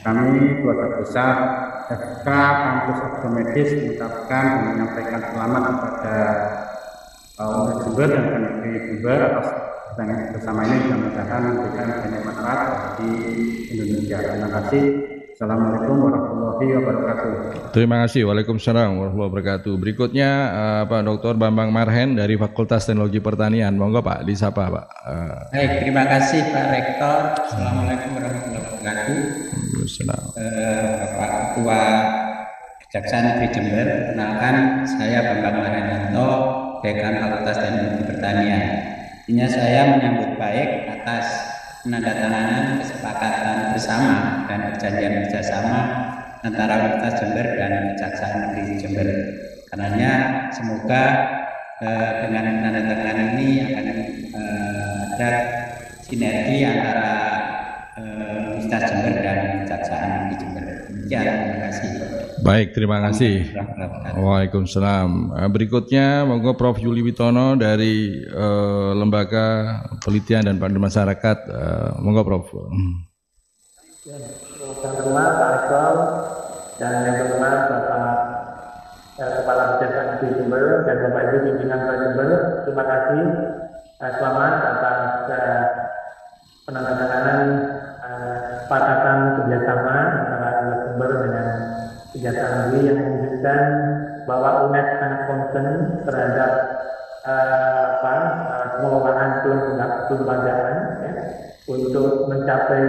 Kami keluarga besar FK Kampus Agromedis mengucapkan dan menyampaikan selamat kepada Universitas Jember dan Negeri Jember atas pertemuan bersama ini mudah-mudahan memberikan banyak manfaat bagi Indonesia. Terima kasih. Assalamualaikum warahmatullahi wabarakatuh. Terima kasih. Waalaikumsalam warahmatullahi wabarakatuh. Berikutnya Pak Dr. Bambang Marhen dari Fakultas Teknologi Pertanian. Monggo Pak, disapa Pak. Baik, terima kasih Pak Rektor. Assalamualaikum warahmatullahi wabarakatuh. Bapak Ketua Kejaksaan Negeri Jember, kenalkan saya Bambang Marhenanto, Dekan Fakultas Teknologi Pertanian. Intinya saya menyambut baik atas penandatanganan kesepakatan bersama dan perjanjian kerjasama antara Universitas Jember dan Kejaksaan Negeri Jember. Karenanya semoga dengan penandatanganan ini akan ada sinergi antara Universitas Jember dan Kejaksaan Negeri Jember. Ya, terima kasih. Baik, terima kasih. Waalaikumsalam. Berikutnya monggo Prof. Yuli Witono dari Lembaga Penelitian dan Pandangan Masyarakat. Monggo Prof. Selamat Pak Rektor, dan yang terhormat Bapak Kepala Kejaksaan Negeri Jember dan Bapak Ibu pimpinan Jember, terima kasih. Selamat atas penandatanganan kesepakatan kerjasama antara Jember dengan Kejaksaan Negeri yang menunjukkan bahwa UNED sangat concern terhadap pengelolaan kelembagaan ya, untuk mencapai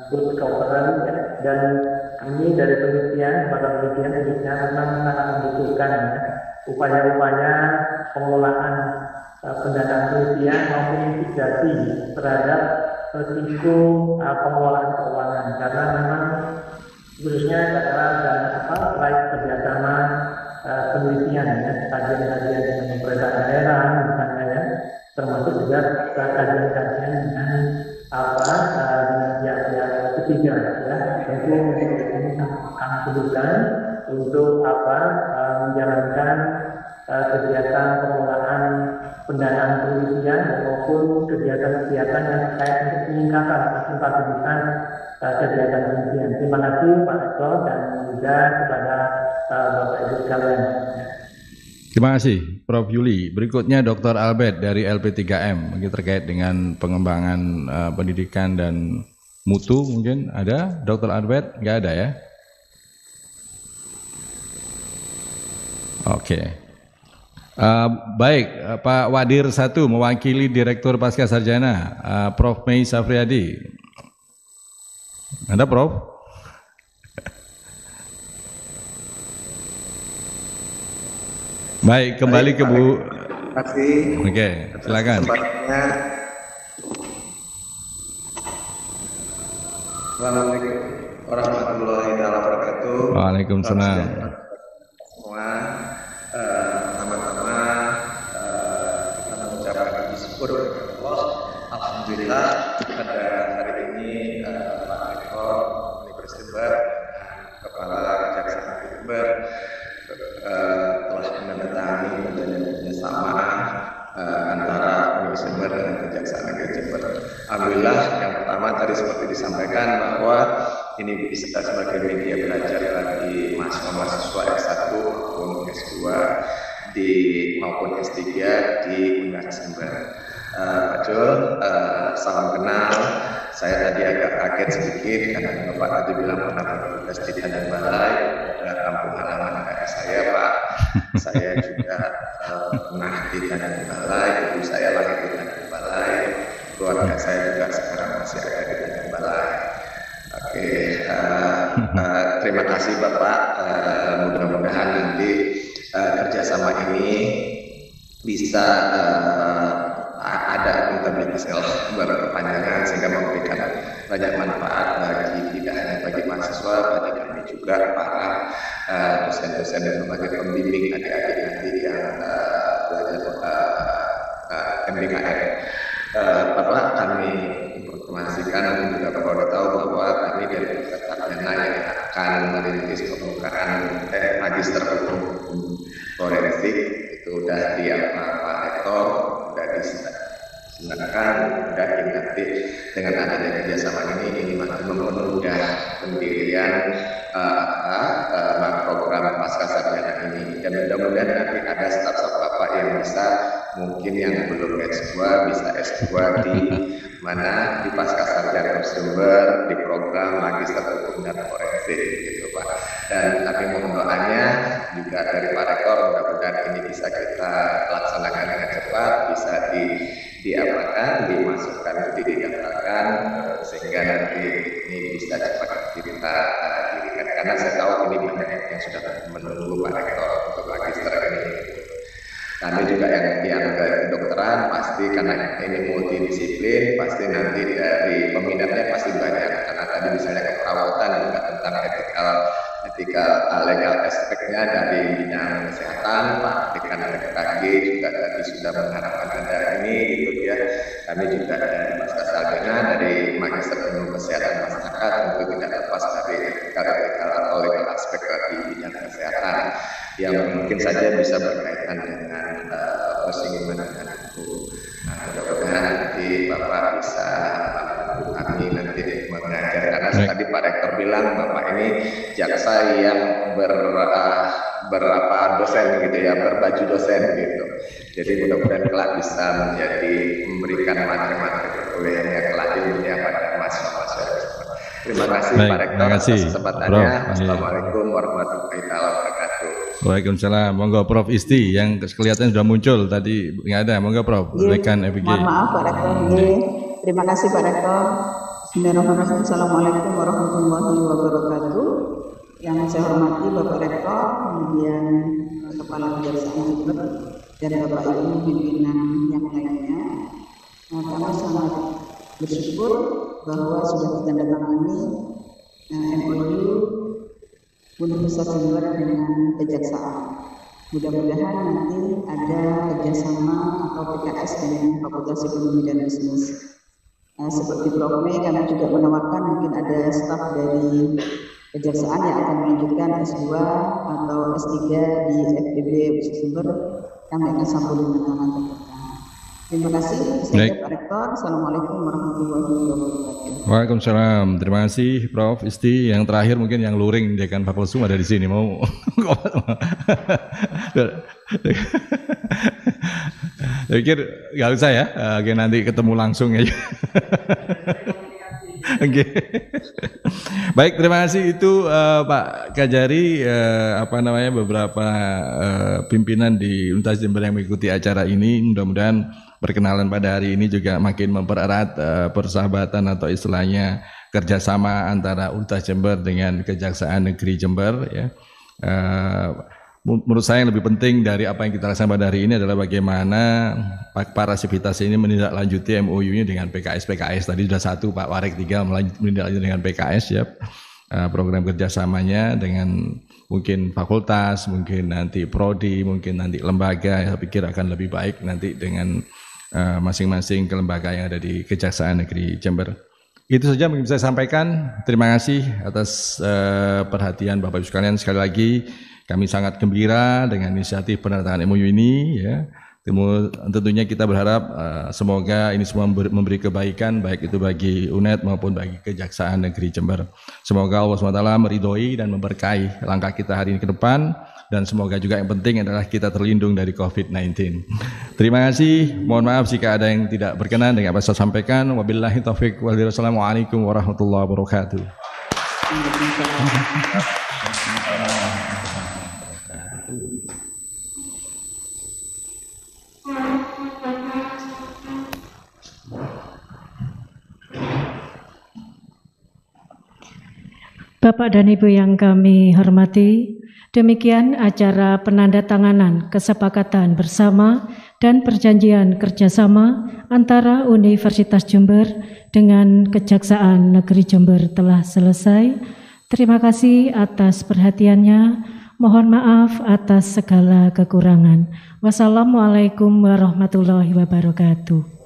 good governance ya, dan kami dari penelitian, pada penelitian khususnya memang sangat membutuhkan ya, upaya-upaya pengelolaan pendanaan penelitian maupun mitigasi terhadap risiko pengelolaan keuangan, karena memang khususnya adalah terkait kerjasama penelitian ya, kajian-kajian dengan pemerintah daerah misalnya ya, termasuk juga kajian-kajian dengan dengan pihak-pihak ketiga ya, tentu ini kami perlukan untuk menjalankan kegiatan pengelolaan pendanaan penelitian maupun kegiatan-kegiatan yang terkait untuk peningkatan akuntabilitas kegiatan penelitian. Terima kasih Pak Rektor dan juga kepada Bapak Ibu sekalian. Terima kasih Prof. Yuli. Berikutnya Dr. Albert dari LP3M terkait dengan pengembangan pendidikan dan mutu, mungkin ada Dr. Albert? Nggak ada ya? Oke. Baik, Pak Wadir 1 mewakili Direktur Pasca Sarjana, Prof. Mei Safriadi. Ada Prof? Baik, kembali ke Bu. Terima kasih. Oke, silakan. Assalamualaikum warahmatullahi wabarakatuh. Waalaikumsalam. Semua, pertama-tama kita mengucapkan puji syukur kepada Allah. Alhamdulillah pada hari ini Pak Rektor Universitas Jember, Kepala Kejaksaan Negeri Jember telah menandatangani perjanjian kerjasama antara Universitas Jember dan Kejaksaan Negeri Jember. Alhamdulillah, yang pertama tadi seperti disampaikan bahwa ini bisa sebagai media belajar bagi mahasiswa S1 maupun S2 maupun S3 di Universitas Jember. Pak Jul, salam kenal. Saya tadi agak kaget sedikit karena Bapak tadi bilang pernah bertugas di Tanjung Balai, kampung halaman kakek saya Pak. Saya juga pernah di Tanjung Balai, ibu saya lahir di Tanjung Balai, keluarga saya juga sekarang masih ada di Tanjung Balai. Oke, terima kasih Bapak. Mudah-mudahan nanti kerjasama ini bisa ada akuntabilitas berkepanjangan sehingga memberikan banyak manfaat bagi tidak hanya bagi mahasiswa, bagi kami juga para dosen-dosen dan berbagai pembimbing adik-adik nanti yang belajar MBKM. Bapak, kami informasikan dan juga Bapak tahu bahwa kami dari peserta sarjana yang akan merintis pembukaan magister hukum forensik itu sudah Pak Rektor sudah diselenggarakan, sudah nanti dengan adanya kerjasama ini makin mempermudah pendirian program pasca sarjana ini, dan mudah-mudahan nanti ada staf-staf Bapak yang bisa, mungkin yang belum S2 bisa S2 di mana di pasca sarjana Jember di program magister hukum dan forensik gitu Pak. Dan kami mohon doanya juga dari Pak Rektor, mudah-mudahan ini bisa kita laksanakan dengan cepat, bisa dimasukkan, didaftarkan sehingga nanti ini bisa cepat kita dirikan, karena saya tahu ini banyak yang sudah menunggu Pak Rektor untuk magister ini. Kami juga yang kedokteran pasti karena ini multidisiplin, pasti nanti dari peminatnya pasti banyak, karena tadi misalnya keperawatan juga tentang etika legal aspeknya dari bidang kesehatan, Pak Dekan BMKG juga tadi sudah mengharapkan ada ini gitu ya. Kami juga dari pasca sarjana dari magister ilmu kesehatan masyarakat tentu tidak lepas dari etika atau legal aspek di bidang kesehatan yang mungkin saja bisa berkaitan dengan persinggungan dengan hukum. Nah, mudah-mudahan nanti Bapak bisa bantu kami nanti mengajar, karena tadi Pak Rektor Rektor bilang Bapak ini jaksa yang berapa dosen gitu ya, berbaju dosen gitu. Jadi mudah-mudahan kelak bisa memberikan materi-materi perkuliahannya kelak ilmunya pada mahasiswa-mahasiswa. Terima kasih Pak Rektor atas kesempatannya. Assalamualaikum warahmatullahi wabarakatuh. Waalaikumsalam. Monggo Prof Isti yang kelihatan sudah muncul tadi nggak ada. Monggo Prof. Berikan FG. Mohon maaf Pak Rektor. Terima kasih Pak Rektor. Bismillahirrahmanirrahim. Assalamualaikum warahmatullahi wabarakatuh. Yang saya hormati Bapak Rektor, kemudian Kepala Kejaksaan Jember dan Bapak Ibu pimpinan yang lainnya. Kami sangat bersyukur bahwa sudah ditandatangani MOU Universitas Jember dengan Kejaksaan. Mudah-mudahan nanti ada kerjasama atau PKS dengan Fakultas Ekonomi dan Bisnis. Seperti Prof. Mei, kami juga menawarkan mungkin ada staf dari Kejaksaan yang akan melanjutkan S2 atau S3 di FEB Universitas Jember. Kami akan sambut dengan tangan terbuka. Terima kasih. Saya Pak Rektor. Assalamualaikum warahmatullahi wabarakatuh. Waalaikumsalam. Terima kasih Prof Isti. Yang terakhir mungkin yang luring Dekan Fakulsum ada di sini mau. Saya pikir nggak usah ya. Oke, nanti ketemu langsung aja. Oke. Baik, terima kasih itu Pak Kajari, beberapa pimpinan di Universitas Jember yang mengikuti acara ini. Mudah-mudahan perkenalan pada hari ini juga makin mempererat persahabatan atau istilahnya kerjasama antara Universitas Jember dengan Kejaksaan Negeri Jember. Ya. Menurut saya yang lebih penting dari apa yang kita laksanakan pada hari ini adalah bagaimana para sivitas ini menindaklanjuti MOU-nya dengan PKS-PKS. Tadi sudah satu, Pak Warek, 3 menindaklanjuti dengan PKS ya. Program kerjasamanya dengan mungkin fakultas, mungkin nanti prodi, mungkin nanti lembaga. Saya pikir akan lebih baik nanti dengan masing-masing kelembagaan yang ada di Kejaksaan Negeri Jember. Itu saja yang bisa saya sampaikan. Terima kasih atas perhatian Bapak Ibu sekalian. Sekali lagi kami sangat gembira dengan inisiatif penandatanganan MOU ini. Ya. Tentunya kita berharap semoga ini semua memberi kebaikan baik itu bagi UNED maupun bagi Kejaksaan Negeri Jember. Semoga Allah SWT meridhoi dan memberkahi langkah kita hari ini ke depan, dan semoga juga yang penting adalah kita terlindung dari COVID-19. Terima kasih. Mohon maaf jika ada yang tidak berkenan dengan apa yang saya sampaikan. Wabillahi taufiq wal hidayah. Wassalamualaikum warahmatullahi wabarakatuh. Bapak dan Ibu yang kami hormati, demikian acara penandatanganan kesepakatan bersama dan perjanjian kerjasama antara Universitas Jember dengan Kejaksaan Negeri Jember telah selesai. Terima kasih atas perhatiannya. Mohon maaf atas segala kekurangan. Wassalamualaikum warahmatullahi wabarakatuh.